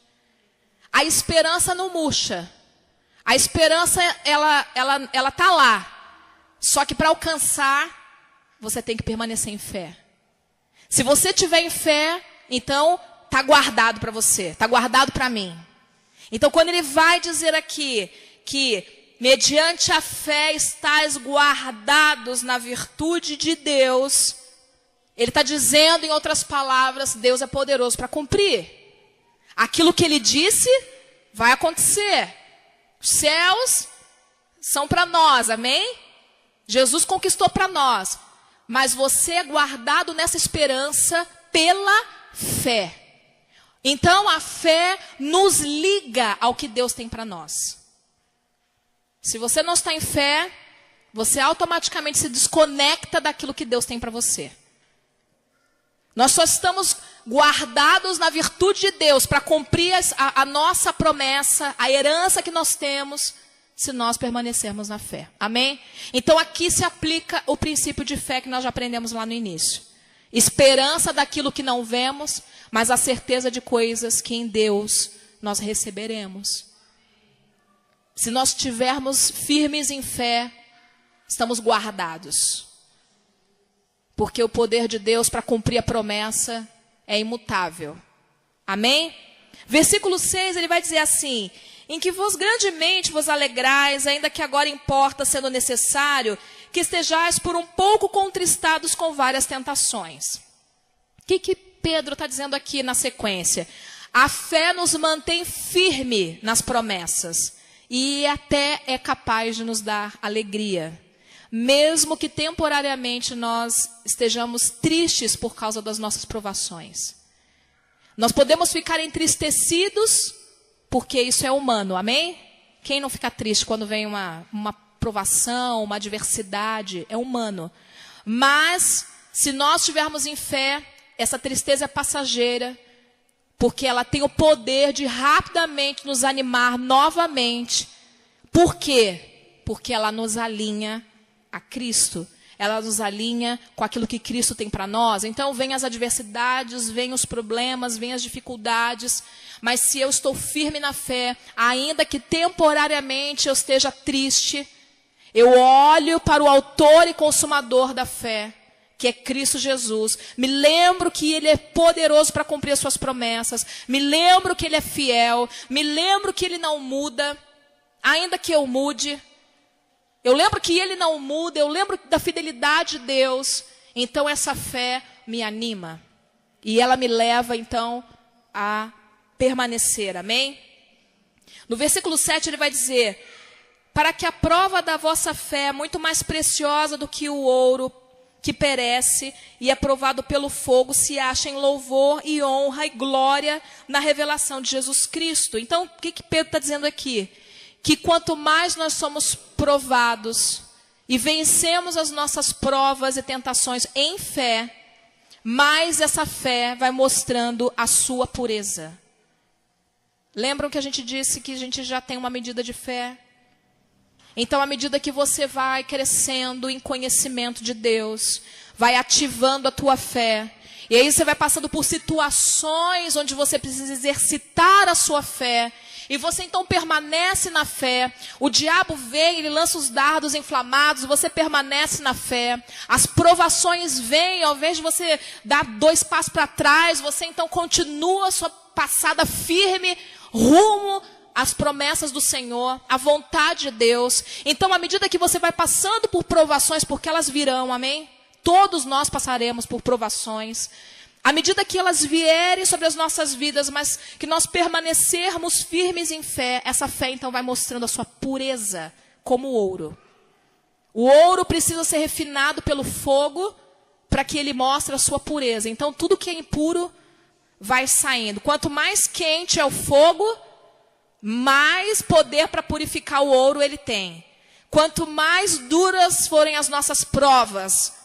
A esperança não murcha. A esperança, ela tá lá. Só que para alcançar, você tem que permanecer em fé. Se você tiver em fé, então tá guardado para você, tá guardado para mim. Então quando ele vai dizer aqui que mediante a fé estáis guardados na virtude de Deus, ele está dizendo, em outras palavras, Deus é poderoso para cumprir. Aquilo que ele disse vai acontecer. Os céus são para nós, amém? Jesus conquistou para nós. Mas você é guardado nessa esperança pela fé. Então a fé nos liga ao que Deus tem para nós. Se você não está em fé, você automaticamente se desconecta daquilo que Deus tem para você. Nós só estamos guardados na virtude de Deus para cumprir a nossa promessa, a herança que nós temos, se nós permanecermos na fé. Amém? Então aqui se aplica o princípio de fé que nós já aprendemos lá no início. Esperança daquilo que não vemos, mas a certeza de coisas que em Deus nós receberemos. Se nós estivermos firmes em fé, estamos guardados. Porque o poder de Deus para cumprir a promessa é imutável. Amém? Versículo 6, ele vai dizer assim: em que vos grandemente vos alegrais, ainda que agora importa, sendo necessário, que estejais por um pouco contristados com várias tentações. O que Pedro está dizendo aqui na sequência? A fé nos mantém firme nas promessas e até é capaz de nos dar alegria. Mesmo que temporariamente nós estejamos tristes por causa das nossas provações. Nós podemos ficar entristecidos, porque isso é humano, amém? Quem não fica triste quando vem uma provação, uma adversidade, é humano. Mas, se nós estivermos em fé, essa tristeza é passageira, porque ela tem o poder de rapidamente nos animar novamente. Por quê? Porque ela nos alinha a Cristo. Ela nos alinha com aquilo que Cristo tem para nós. Então, vem as adversidades, vem os problemas, vem as dificuldades. Mas se eu estou firme na fé, ainda que temporariamente eu esteja triste, eu olho para o autor e consumador da fé, que é Cristo Jesus. Me lembro que Ele é poderoso para cumprir as suas promessas. Me lembro que Ele é fiel. Me lembro que Ele não muda, ainda que eu mude. Eu lembro que Ele não muda, eu lembro da fidelidade de Deus. Então essa fé me anima. E ela me leva então a permanecer, amém? No versículo 7 ele vai dizer: para que a prova da vossa fé, muito mais preciosa do que o ouro, que perece e é provado pelo fogo, se acha em louvor e honra e glória na revelação de Jesus Cristo. Então o que Pedro está dizendo aqui? Que quanto mais nós somos provados e vencemos as nossas provas e tentações em fé, mais essa fé vai mostrando a sua pureza. Lembram que a gente disse que a gente já tem uma medida de fé? Então, à medida que você vai crescendo em conhecimento de Deus, vai ativando a tua fé, e aí você vai passando por situações onde você precisa exercitar a sua fé, e você então permanece na fé. O diabo vem, ele lança os dardos inflamados, você permanece na fé. As provações vêm, ao invés de você dar 2 passos para trás, você então continua a sua passada firme, rumo às promessas do Senhor, à vontade de Deus. Então, à medida que você vai passando por provações, porque elas virão, amém? Todos nós passaremos por provações. À medida que elas vierem sobre as nossas vidas, mas que nós permanecermos firmes em fé, essa fé então vai mostrando a sua pureza, como o ouro. O ouro precisa ser refinado pelo fogo para que ele mostre a sua pureza. Então tudo que é impuro vai saindo. Quanto mais quente é o fogo, mais poder para purificar o ouro ele tem. Quanto mais duras forem as nossas provas,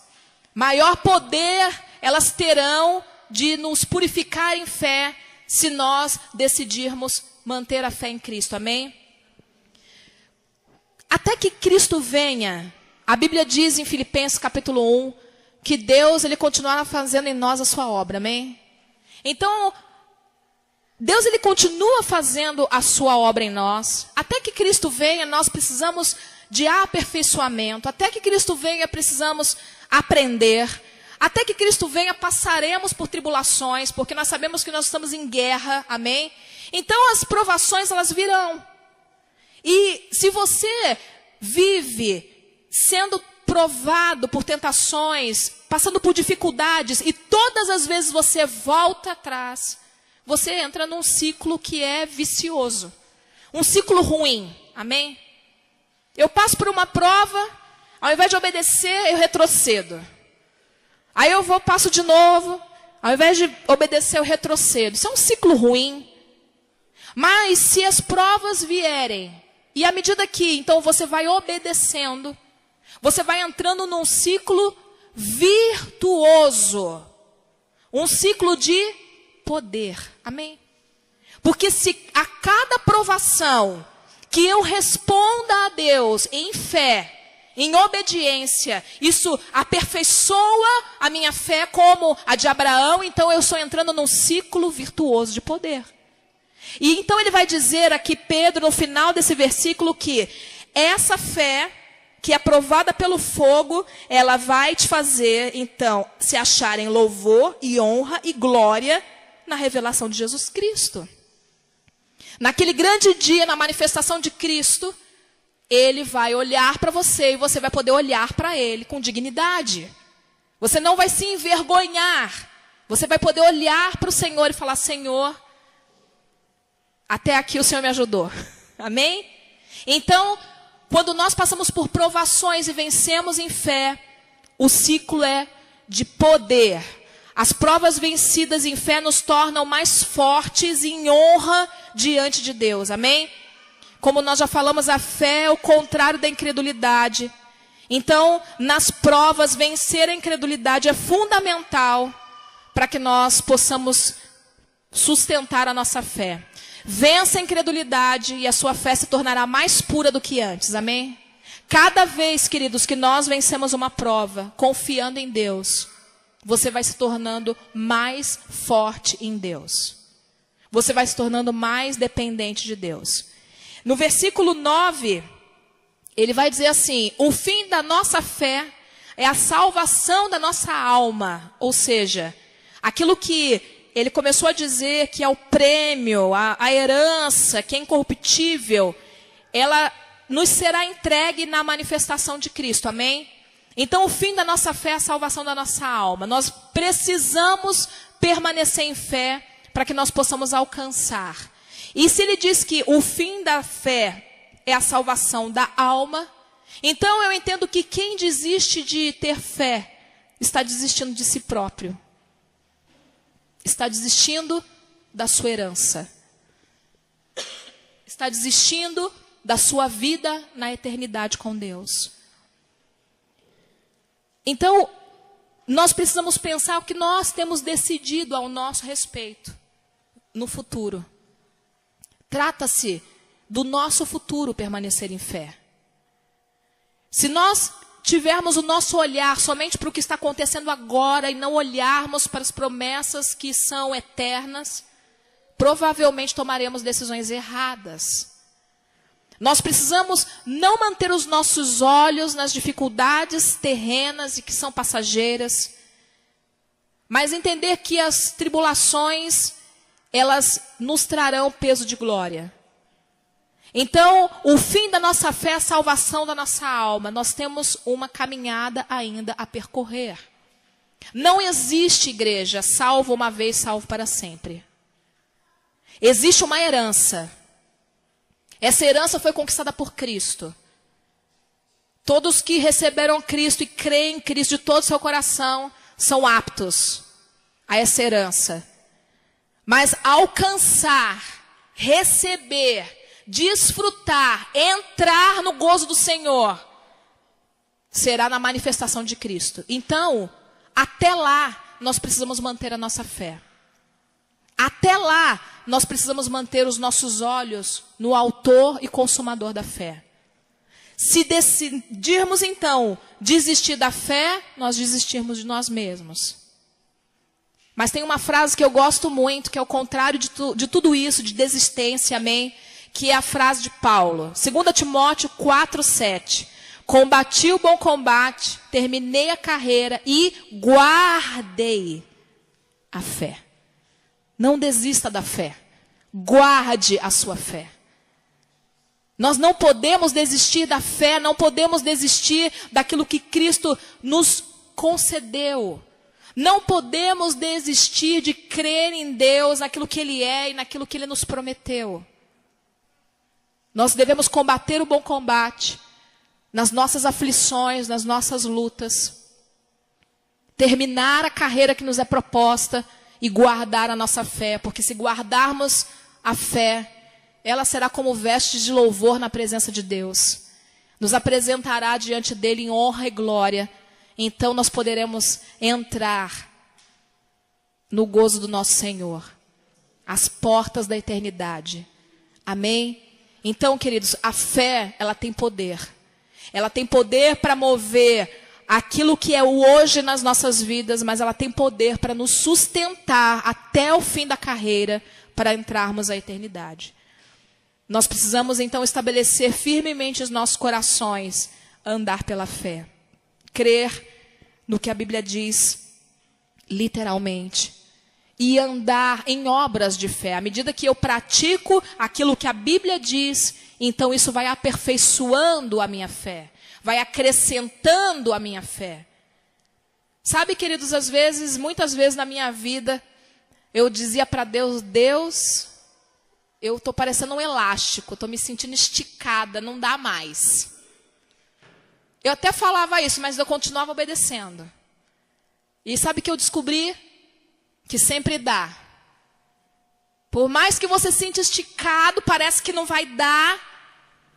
maior poder elas terão de nos purificar em fé, se nós decidirmos manter a fé em Cristo, amém? Até que Cristo venha, a Bíblia diz em Filipenses capítulo 1, que Deus ele continuará fazendo em nós a sua obra, amém? Então, Deus ele continua fazendo a sua obra em nós. Até que Cristo venha, nós precisamos de aperfeiçoamento. Até que Cristo venha, precisamos aprender. Até que Cristo venha, passaremos por tribulações, porque nós sabemos que nós estamos em guerra, amém? Então as provações, elas virão. E se você vive sendo provado por tentações, passando por dificuldades, e todas as vezes você volta atrás, você entra num ciclo que é vicioso. Um ciclo ruim, amém? Eu passo por uma prova, ao invés de obedecer, eu retrocedo. Aí eu passo de novo, ao invés de obedecer, eu retrocedo. Isso é um ciclo ruim. Mas se as provas vierem, e à medida que então você vai obedecendo, você vai entrando num ciclo virtuoso. Um ciclo de poder. Amém? Porque se a cada provação que eu responda a Deus em fé, em obediência, isso aperfeiçoa a minha fé como a de Abraão, então eu estou entrando num ciclo virtuoso de poder. E então ele vai dizer aqui, Pedro, no final desse versículo, que essa fé, que é aprovada pelo fogo, ela vai te fazer, então, se achar em louvor e honra e glória na revelação de Jesus Cristo. Naquele grande dia, na manifestação de Cristo, Ele vai olhar para você e você vai poder olhar para Ele com dignidade. Você não vai se envergonhar. Você vai poder olhar para o Senhor e falar, Senhor, até aqui o Senhor me ajudou. Amém? Então, quando nós passamos por provações e vencemos em fé, o ciclo é de poder. As provas vencidas em fé nos tornam mais fortes em honra diante de Deus. Amém? Como nós já falamos, a fé é o contrário da incredulidade. Então, nas provas, vencer a incredulidade é fundamental para que nós possamos sustentar a nossa fé. Vença a incredulidade e a sua fé se tornará mais pura do que antes. Amém? Cada vez, queridos, que nós vencemos uma prova, confiando em Deus, você vai se tornando mais forte em Deus. Você vai se tornando mais dependente de Deus. No versículo 9, ele vai dizer assim, o fim da nossa fé é a salvação da nossa alma. Ou seja, aquilo que ele começou a dizer que é o prêmio, a herança, que é incorruptível, ela nos será entregue na manifestação de Cristo, amém? Então o fim da nossa fé é a salvação da nossa alma. Nós precisamos permanecer em fé para que nós possamos alcançar. E se ele diz que o fim da fé é a salvação da alma, então eu entendo que quem desiste de ter fé está desistindo de si próprio. Está desistindo da sua herança. Está desistindo da sua vida na eternidade com Deus. Então, nós precisamos pensar o que nós temos decidido ao nosso respeito no futuro. Trata-se do nosso futuro permanecer em fé. Se nós tivermos o nosso olhar somente para o que está acontecendo agora e não olharmos para as promessas que são eternas, provavelmente tomaremos decisões erradas. Nós precisamos não manter os nossos olhos nas dificuldades terrenas e que são passageiras, mas entender que as tribulações, elas nos trarão peso de glória. Então, o fim da nossa fé é a salvação da nossa alma. Nós temos uma caminhada ainda a percorrer. Não existe, igreja, salvo uma vez, salvo para sempre. Existe uma herança. Essa herança foi conquistada por Cristo. Todos que receberam Cristo e creem em Cristo de todo o seu coração são aptos a essa herança. Mas alcançar, receber, desfrutar, entrar no gozo do Senhor, será na manifestação de Cristo. Então, até lá, nós precisamos manter a nossa fé. Até lá, nós precisamos manter os nossos olhos no autor e consumador da fé. Se decidirmos, então, desistir da fé, nós desistirmos de nós mesmos. Mas tem uma frase que eu gosto muito, que é o contrário de tudo isso, de desistência, amém? Que é a frase de Paulo. 2 Timóteo 4:7. Combati o bom combate, terminei a carreira e guardei a fé. Não desista da fé. Guarde a sua fé. Nós não podemos desistir da fé, não podemos desistir daquilo que Cristo nos concedeu. Não podemos desistir de crer em Deus, naquilo que Ele é e naquilo que Ele nos prometeu. Nós devemos combater o bom combate, nas nossas aflições, nas nossas lutas. terminar a carreira que nos é proposta e guardar a nossa fé, porque se guardarmos a fé, ela será como vestes de louvor na presença de Deus. Nos apresentará diante dele em honra e glória. Então nós poderemos entrar no gozo do nosso Senhor, as portas da eternidade. Amém? Então, queridos, a fé, ela tem poder. Ela tem poder para mover aquilo que é o hoje nas nossas vidas, mas ela tem poder para nos sustentar até o fim da carreira, para entrarmos à eternidade. Nós precisamos, então, estabelecer firmemente os nossos corações, andar pela fé. Crer no que a Bíblia diz, literalmente. E andar em obras de fé. À medida que eu pratico aquilo que a Bíblia diz, então isso vai aperfeiçoando a minha fé. Vai acrescentando a minha fé. Sabe, queridos, muitas vezes na minha vida, eu dizia para Deus, Deus, eu estou parecendo um elástico, estou me sentindo esticada, não dá mais. Eu até falava isso, mas eu continuava obedecendo. E sabe que eu descobri? Que sempre dá. Por mais que você se sinta esticado, parece que não vai dar.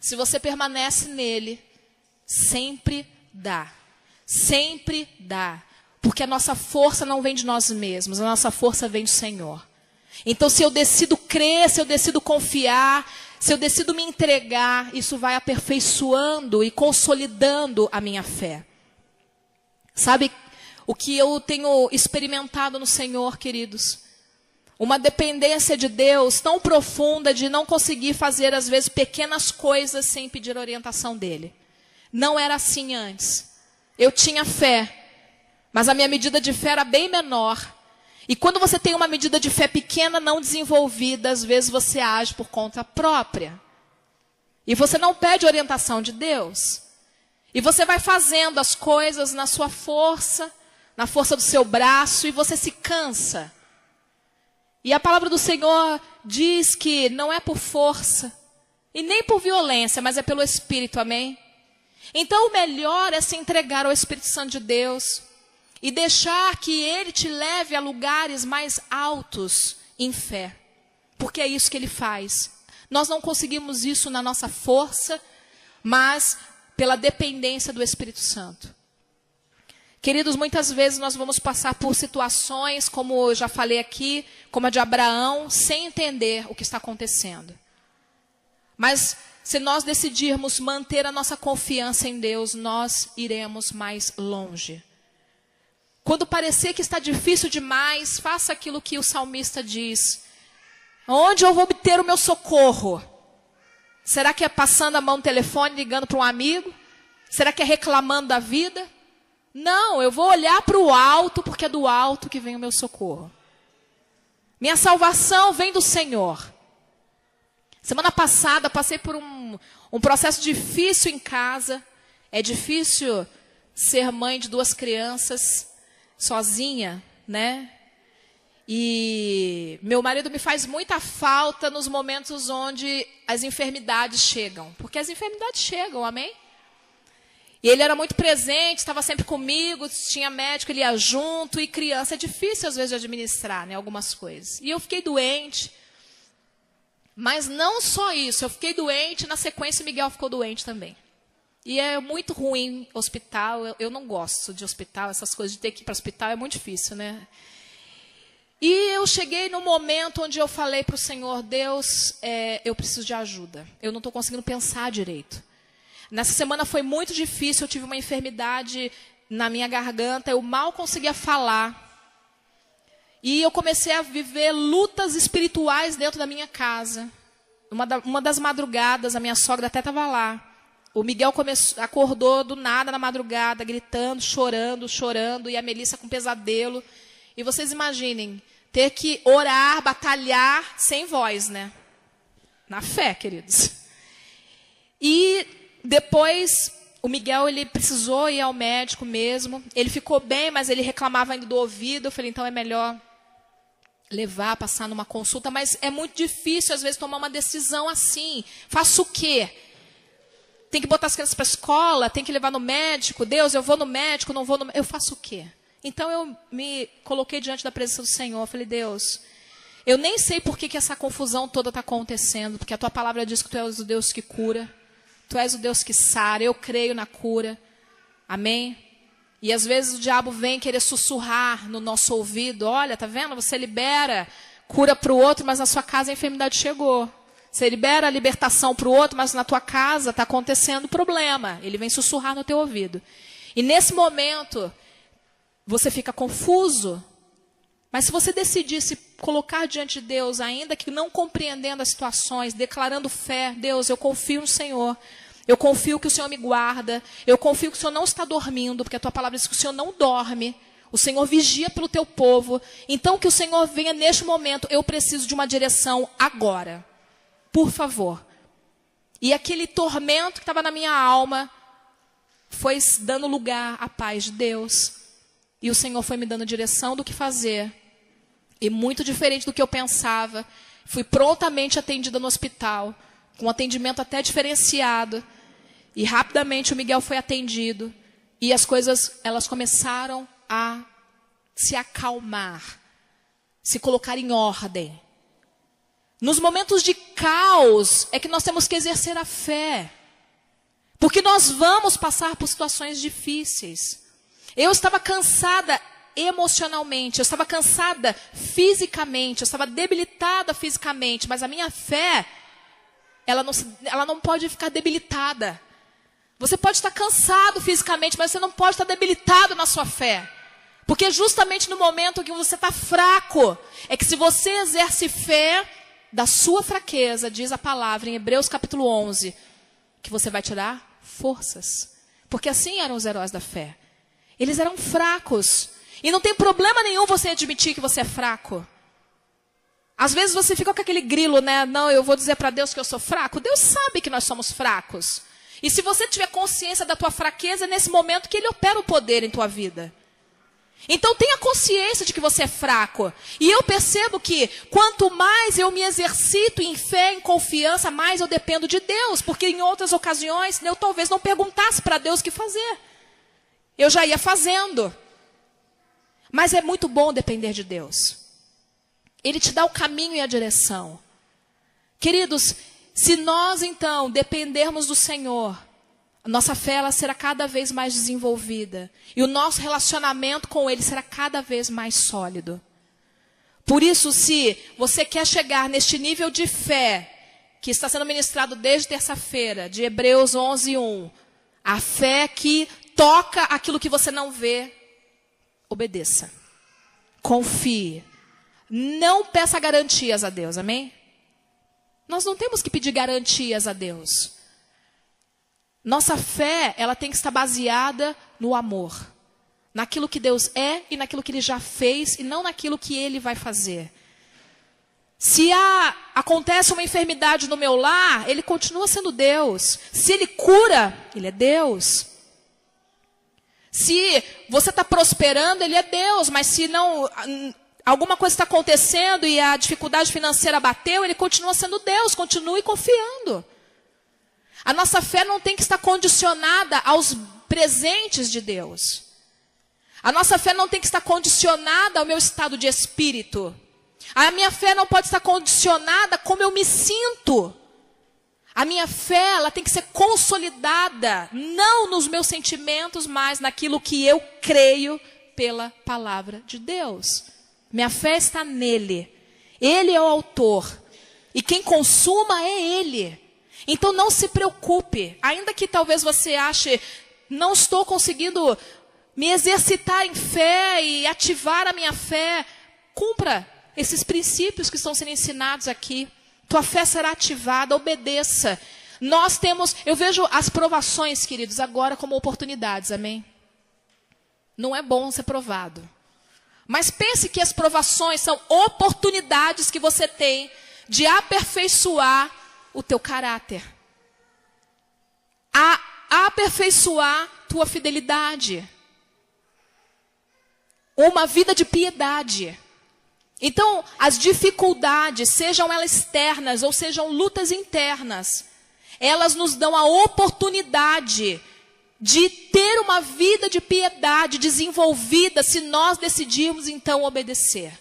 Se você permanece nele, sempre dá. Sempre dá. Porque a nossa força não vem de nós mesmos, a nossa força vem do Senhor. Então, se eu decido crer, se eu decido confiar, se eu decido me entregar, isso vai aperfeiçoando e consolidando a minha fé. Sabe o que eu tenho experimentado no Senhor, queridos? Uma dependência de Deus tão profunda de não conseguir fazer, às vezes, pequenas coisas sem pedir orientação dEle. Não era assim antes. Eu tinha fé, mas a minha medida de fé era bem menor. E quando você tem uma medida de fé pequena, não desenvolvida, às vezes você age por conta própria. E você não pede orientação de Deus. E você vai fazendo as coisas na sua força, na força do seu braço, e você se cansa. E a palavra do Senhor diz que não é por força, e nem por violência, mas é pelo Espírito, amém? Então o melhor é se entregar ao Espírito Santo de Deus, e deixar que Ele te leve a lugares mais altos em fé. Porque é isso que Ele faz. Nós não conseguimos isso na nossa força, mas pela dependência do Espírito Santo. Queridos, muitas vezes nós vamos passar por situações, como eu já falei aqui, como a de Abraão, sem entender o que está acontecendo. Mas se nós decidirmos manter a nossa confiança em Deus, nós iremos mais longe. Quando parecer que está difícil demais, faça aquilo que o salmista diz. Onde eu vou obter o meu socorro? Será que é passando a mão no telefone, ligando para um amigo? Será que é reclamando da vida? Não, eu vou olhar para o alto, porque é do alto que vem o meu socorro. Minha salvação vem do Senhor. Semana passada, passei por um processo difícil em casa. É difícil ser mãe de 2 crianças, sozinha, né? E meu marido me faz muita falta nos momentos onde as enfermidades chegam. Porque as enfermidades chegam, amém? E ele era muito presente, estava sempre comigo, tinha médico, ele ia junto. E criança é difícil, às vezes, de administrar, né, algumas coisas. E eu fiquei doente. Mas não só isso, eu fiquei doente, na sequência o Miguel ficou doente também. E é muito ruim hospital, eu não gosto de hospital, essas coisas de ter que ir para o hospital é muito difícil, né? E eu cheguei no momento onde eu falei para o Senhor, Deus, eu preciso de ajuda. Eu não estou conseguindo pensar direito. Nessa semana foi muito difícil, eu tive uma enfermidade na minha garganta, eu mal conseguia falar. E eu comecei a viver lutas espirituais dentro da minha casa. Uma das madrugadas, a minha sogra até estava lá. O Miguel acordou do nada na madrugada, gritando, chorando, e a Melissa com pesadelo. E vocês imaginem, ter que orar, batalhar, sem voz, né? Na fé, queridos. E depois, o Miguel, ele precisou ir ao médico mesmo. Ele ficou bem, mas ele reclamava ainda do ouvido. Eu falei, então é melhor levar, passar numa consulta. Mas é muito difícil, às vezes, tomar uma decisão assim. Faço o quê? Tem que botar as crianças para a escola, tem que levar no médico. Deus, eu vou no médico, não vou no médico. Eu faço o quê? Então eu me coloquei diante da presença do Senhor. Falei, Deus, eu nem sei por que essa confusão toda está acontecendo. Porque a tua palavra diz que tu és o Deus que cura. Tu és o Deus que sara. Eu creio na cura. Amém? E às vezes o diabo vem querer sussurrar no nosso ouvido. Olha, tá vendo? Você libera cura para o outro, mas na sua casa a enfermidade chegou. Você libera a libertação para o outro, mas na tua casa está acontecendo problema. Ele vem sussurrar no teu ouvido. E nesse momento, você fica confuso. Mas se você decidir se colocar diante de Deus, ainda que não compreendendo as situações, declarando fé, Deus, eu confio no Senhor. Eu confio que o Senhor me guarda. Eu confio que o Senhor não está dormindo, porque a tua palavra diz que o Senhor não dorme. O Senhor vigia pelo teu povo. Então que o Senhor venha neste momento. Eu preciso de uma direção agora. Por favor. E aquele tormento que estava na minha alma foi dando lugar à paz de Deus. E o Senhor foi me dando direção do que fazer. E muito diferente do que eu pensava. Fui prontamente atendida no hospital. Com um atendimento até diferenciado. E rapidamente o Miguel foi atendido. E as coisas, elas começaram a se acalmar. Se colocar em ordem. Nos momentos de caos é que nós temos que exercer a fé. Porque nós vamos passar por situações difíceis. Eu estava cansada emocionalmente, eu estava cansada fisicamente, eu estava debilitada fisicamente, mas a minha fé, ela não pode ficar debilitada. Você pode estar cansado fisicamente, mas você não pode estar debilitado na sua fé. Porque justamente no momento que você está fraco, é que se você exerce fé, da sua fraqueza, diz a palavra em Hebreus capítulo 11, que você vai tirar forças. Porque assim eram os heróis da fé. Eles eram fracos. E não tem problema nenhum você admitir que você é fraco. Às vezes você fica com aquele grilo, né? Não, eu vou dizer para Deus que eu sou fraco. Deus sabe que nós somos fracos. E se você tiver consciência da tua fraqueza, é nesse momento que Ele opera o poder em tua vida. Então tenha consciência de que você é fraco. E eu percebo que quanto mais eu me exercito em fé, em confiança, mais eu dependo de Deus. Porque em outras ocasiões eu talvez não perguntasse para Deus o que fazer. Eu já ia fazendo. Mas é muito bom depender de Deus. Ele te dá o caminho e a direção. Queridos, se nós então dependermos do Senhor, a nossa fé ela será cada vez mais desenvolvida. E o nosso relacionamento com Ele será cada vez mais sólido. Por isso, se você quer chegar neste nível de fé, que está sendo ministrado desde terça-feira, de Hebreus 11:1, a fé que toca aquilo que você não vê, obedeça. Confie. Não peça garantias a Deus, amém? Nós não temos que pedir garantias a Deus. Nossa fé, ela tem que estar baseada no amor. Naquilo que Deus é e naquilo que Ele já fez e não naquilo que Ele vai fazer. Se acontece uma enfermidade no meu lar, Ele continua sendo Deus. Se Ele cura, Ele é Deus. Se você está prosperando, Ele é Deus. Mas se não, alguma coisa está acontecendo e a dificuldade financeira bateu, Ele continua sendo Deus. Continue confiando. A nossa fé não tem que estar condicionada aos presentes de Deus. A nossa fé não tem que estar condicionada ao meu estado de espírito. A minha fé não pode estar condicionada a como eu me sinto. A minha fé, ela tem que ser consolidada, não nos meus sentimentos, mas naquilo que eu creio pela palavra de Deus. Minha fé está nele. Ele é o autor. E quem consuma é Ele. Então não se preocupe, ainda que talvez você ache, não estou conseguindo me exercitar em fé e ativar a minha fé, cumpra esses princípios que estão sendo ensinados aqui. Tua fé será ativada, obedeça. Eu vejo as provações, queridos, agora como oportunidades, amém? Não é bom ser provado. Mas pense que as provações são oportunidades que você tem de aperfeiçoar o teu caráter. A aperfeiçoar tua fidelidade. Uma vida de piedade. Então, as dificuldades, sejam elas externas ou sejam lutas internas, elas nos dão a oportunidade de ter uma vida de piedade desenvolvida se nós decidirmos então obedecer.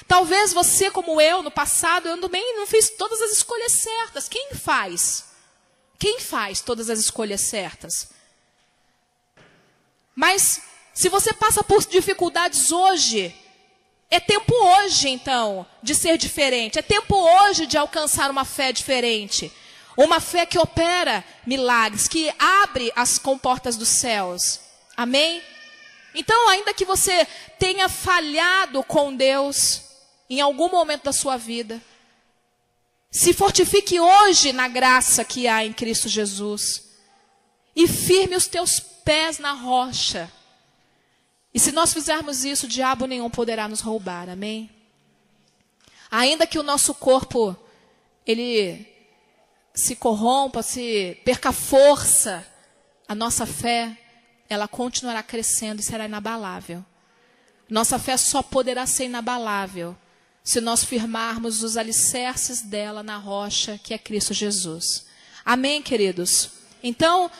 Talvez você, como eu, no passado, eu também não fiz todas as escolhas certas. Quem faz? Quem faz todas as escolhas certas? Mas, se você passa por dificuldades hoje, é tempo hoje, então, de ser diferente. É tempo hoje de alcançar uma fé diferente. Uma fé que opera milagres, que abre as comportas dos céus. Amém? Então, ainda que você tenha falhado com Deus em algum momento da sua vida, se fortifique hoje na graça que há em Cristo Jesus. E firme os teus pés na rocha. E se nós fizermos isso, o diabo nenhum poderá nos roubar. Amém? Ainda que o nosso corpo, ele se corrompa, se perca força, a nossa fé, ela continuará crescendo e será inabalável. Nossa fé só poderá ser inabalável se nós firmarmos os alicerces dela na rocha, que é Cristo Jesus. Amém, queridos? Então,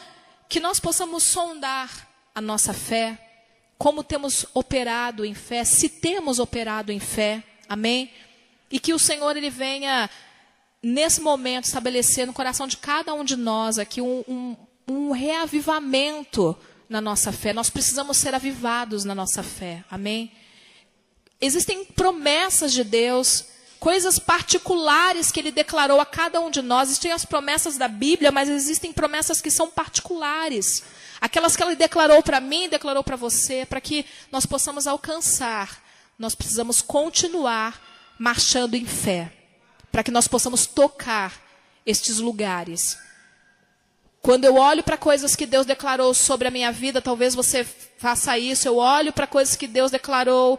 que nós possamos sondar a nossa fé, como temos operado em fé, se temos operado em fé, amém? E que o Senhor, Ele venha, nesse momento, estabelecer no coração de cada um de nós aqui um reavivamento na nossa fé. Nós precisamos ser avivados na nossa fé, amém? Existem promessas de Deus, coisas particulares que Ele declarou a cada um de nós. Existem as promessas da Bíblia, mas existem promessas que são particulares. Aquelas que Ele declarou para mim, declarou para você, para que nós possamos alcançar. Nós precisamos continuar marchando em fé, para que nós possamos tocar estes lugares. Quando eu olho para coisas que Deus declarou sobre a minha vida, talvez você faça isso. Eu olho para coisas que Deus declarou.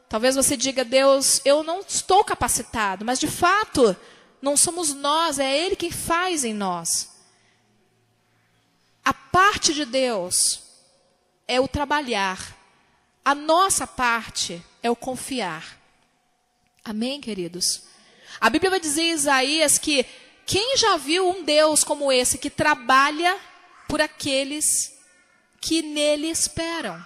Talvez você diga, Deus, eu não estou capacitado. Mas de fato, não somos nós, é Ele quem faz em nós. A parte de Deus é o trabalhar. A nossa parte é o confiar. Amém, queridos? A Bíblia vai dizer em Isaías que quem já viu um Deus como esse que trabalha por aqueles que nele esperam?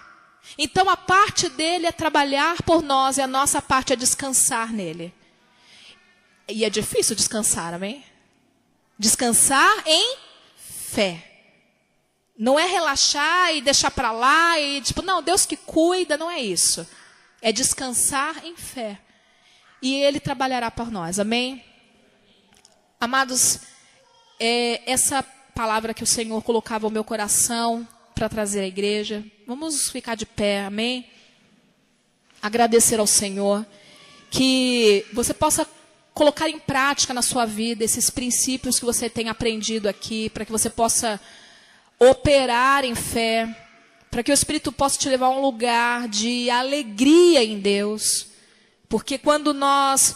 Então a parte dele é trabalhar por nós e a nossa parte é descansar nele. E é difícil descansar, amém? Descansar em fé. Não é relaxar e deixar para lá e tipo, não, Deus que cuida, não é isso. É descansar em fé. E Ele trabalhará por nós, amém? Amados, essa palavra que o Senhor colocava no meu coração para trazer à igreja, vamos ficar de pé, amém? Agradecer ao Senhor, que você possa colocar em prática na sua vida esses princípios que você tem aprendido aqui, para que você possa operar em fé, para que o Espírito possa te levar a um lugar de alegria em Deus. Porque quando nós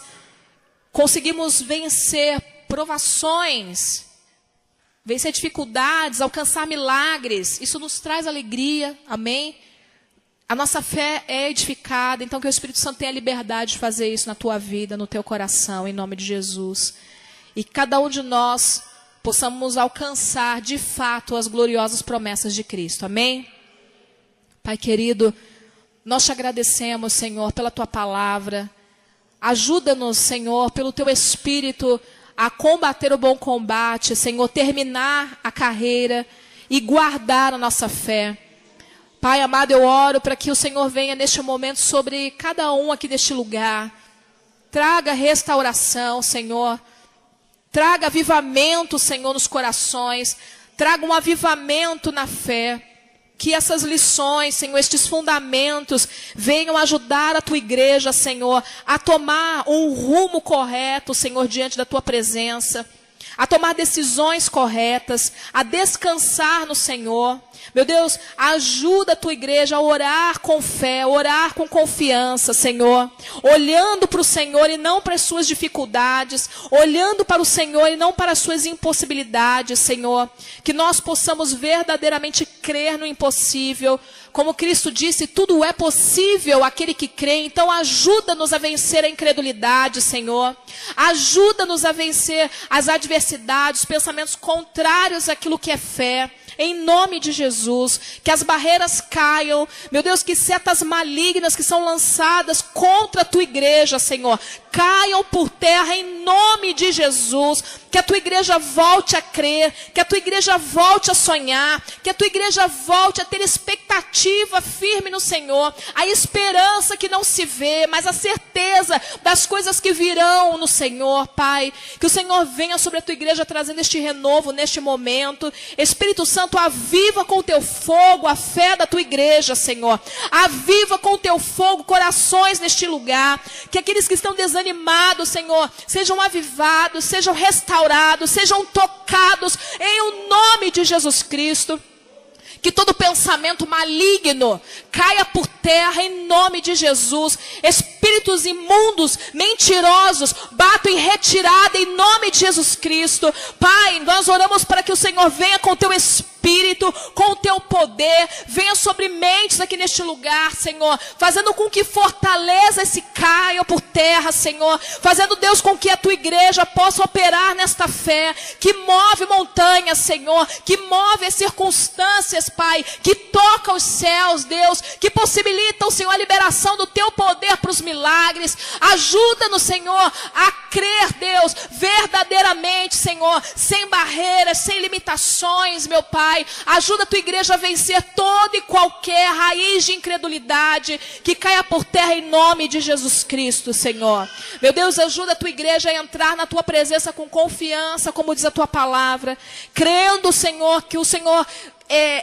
conseguimos vencer provações, vencer dificuldades, alcançar milagres, isso nos traz alegria, amém? A nossa fé é edificada, então que o Espírito Santo tenha a liberdade de fazer isso na tua vida, no teu coração, em nome de Jesus. E cada um de nós possamos alcançar de fato as gloriosas promessas de Cristo, amém? Pai querido, nós te agradecemos, Senhor, pela tua palavra. Ajuda-nos, Senhor, pelo teu Espírito a combater o bom combate, Senhor, terminar a carreira e guardar a nossa fé. Pai amado, eu oro para que o Senhor venha neste momento sobre cada um aqui deste lugar. Traga restauração, Senhor. Traga avivamento, Senhor, nos corações. Traga um avivamento na fé. Que essas lições, Senhor, estes fundamentos venham ajudar a tua igreja, Senhor, a tomar um rumo correto, Senhor, diante da tua presença, a tomar decisões corretas, a descansar no Senhor. Meu Deus, ajuda a tua igreja a orar com fé, orar com confiança, Senhor. Olhando para o Senhor e não para as suas dificuldades. Olhando para o Senhor e não para as suas impossibilidades, Senhor. Que nós possamos verdadeiramente crer no impossível. Como Cristo disse, tudo é possível àquele que crê. Então ajuda-nos a vencer a incredulidade, Senhor. Ajuda-nos a vencer as adversidades, os pensamentos contrários àquilo que é fé. em nome de Jesus. Que as barreiras caiam, meu Deus, que setas malignas que são lançadas contra a tua igreja, Senhor, caiam por terra em nome de Jesus. Que a tua igreja volte a crer, que a tua igreja volte a sonhar, que a tua igreja volte a ter expectativa firme no Senhor, a esperança que não se vê, mas a certeza das coisas que virão no Senhor, Pai. Que o Senhor venha sobre a tua igreja trazendo este renovo neste momento. Espírito Santo, aviva com o teu fogo a fé da tua igreja, Senhor. Aviva com o teu fogo corações neste lugar. Que aqueles que estão desanimados, Senhor, sejam avivados, sejam restaurados, sejam tocados em o nome de Jesus Cristo. Que todo pensamento maligno caia por terra em nome de Jesus. Espíritos imundos, mentirosos, batam em retirada em nome de Jesus Cristo. Pai, nós oramos para que o Senhor venha com o teu Espírito, com o teu poder, venha sobre mentes aqui neste lugar, Senhor, fazendo com que fortalezas se caiam por terra, Senhor, fazendo, Deus, com que a tua igreja possa operar nesta fé, que move montanhas, Senhor, que move as circunstâncias, Pai, que toca os céus, Deus, que possibilitam, Senhor, a liberação do teu poder para os milagres. Ajuda-nos, Senhor, a crer, Deus, verdadeiramente, Senhor, sem barreiras, sem limitações, meu Pai. Ajuda a tua igreja a vencer toda e qualquer raiz de incredulidade que caia por terra em nome de Jesus Cristo, Senhor. Meu Deus, ajuda a tua igreja a entrar na tua presença com confiança, como diz a tua palavra, crendo, Senhor, que o Senhor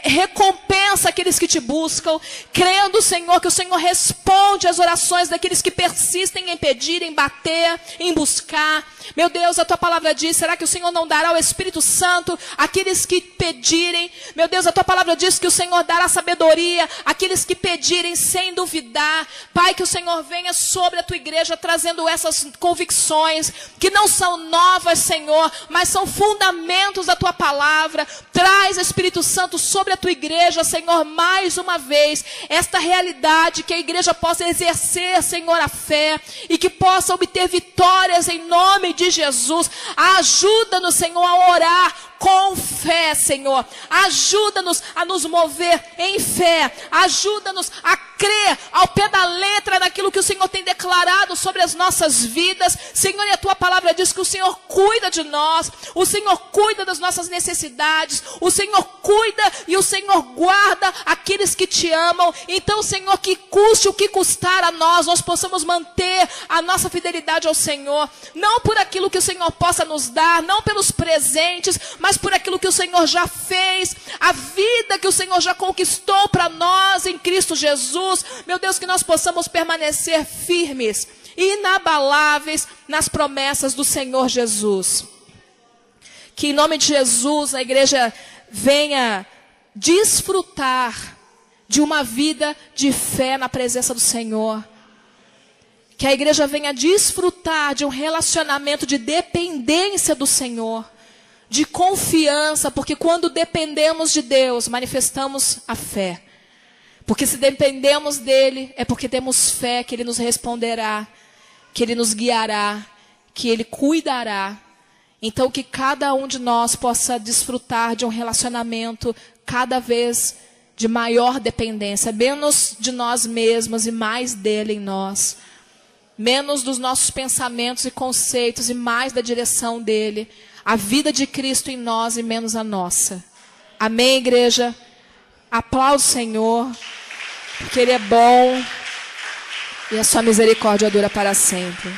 recompensa aqueles que te buscam, crendo, Senhor, que o Senhor responde às orações daqueles que persistem em pedir, em bater, em buscar. Meu Deus, a tua palavra diz, será que o Senhor não dará o Espírito Santo àqueles que pedirem? Meu Deus, a tua palavra diz que o Senhor dará sabedoria àqueles que pedirem sem duvidar. Pai, que o Senhor venha sobre a tua igreja trazendo essas convicções que não são novas, Senhor, mas são fundamentos da tua palavra. Traz, Espírito Santo, sobre a tua igreja, Senhor, mais uma vez, esta realidade, que a igreja possa exercer, Senhor, a fé, e que possa obter vitórias em nome de Jesus. Ajuda-nos, Senhor, a orar com fé, Senhor. Ajuda-nos a nos mover em fé. Ajuda-nos a crer ao pé da letra naquilo que o Senhor tem declarado sobre as nossas vidas. Senhor, e a tua palavra diz que o Senhor cuida de nós. O Senhor cuida das nossas necessidades. O Senhor cuida e o Senhor guarda aqueles que te amam. Então, Senhor, que custe o que custar a nós possamos manter a nossa fidelidade ao Senhor. Não por aquilo que o Senhor possa nos dar, não pelos presentes, mas por aquilo que o Senhor já fez, a vida que o Senhor já conquistou para nós em Cristo Jesus. Meu Deus, que nós possamos permanecer firmes, inabaláveis nas promessas do Senhor Jesus. Que em nome de Jesus a igreja venha desfrutar de uma vida de fé na presença do Senhor. Que a igreja venha desfrutar de um relacionamento de dependência do Senhor, de confiança, porque quando dependemos de Deus, manifestamos a fé. Porque se dependemos dele, é porque temos fé que ele nos responderá, que ele nos guiará, que ele cuidará. Então que cada um de nós possa desfrutar de um relacionamento cada vez de maior dependência, menos de nós mesmos e mais dele em nós. Menos dos nossos pensamentos e conceitos e mais da direção dele. A vida de Cristo em nós e menos a nossa. Amém, igreja? Aplaude o Senhor, porque ele é bom e a sua misericórdia dura para sempre.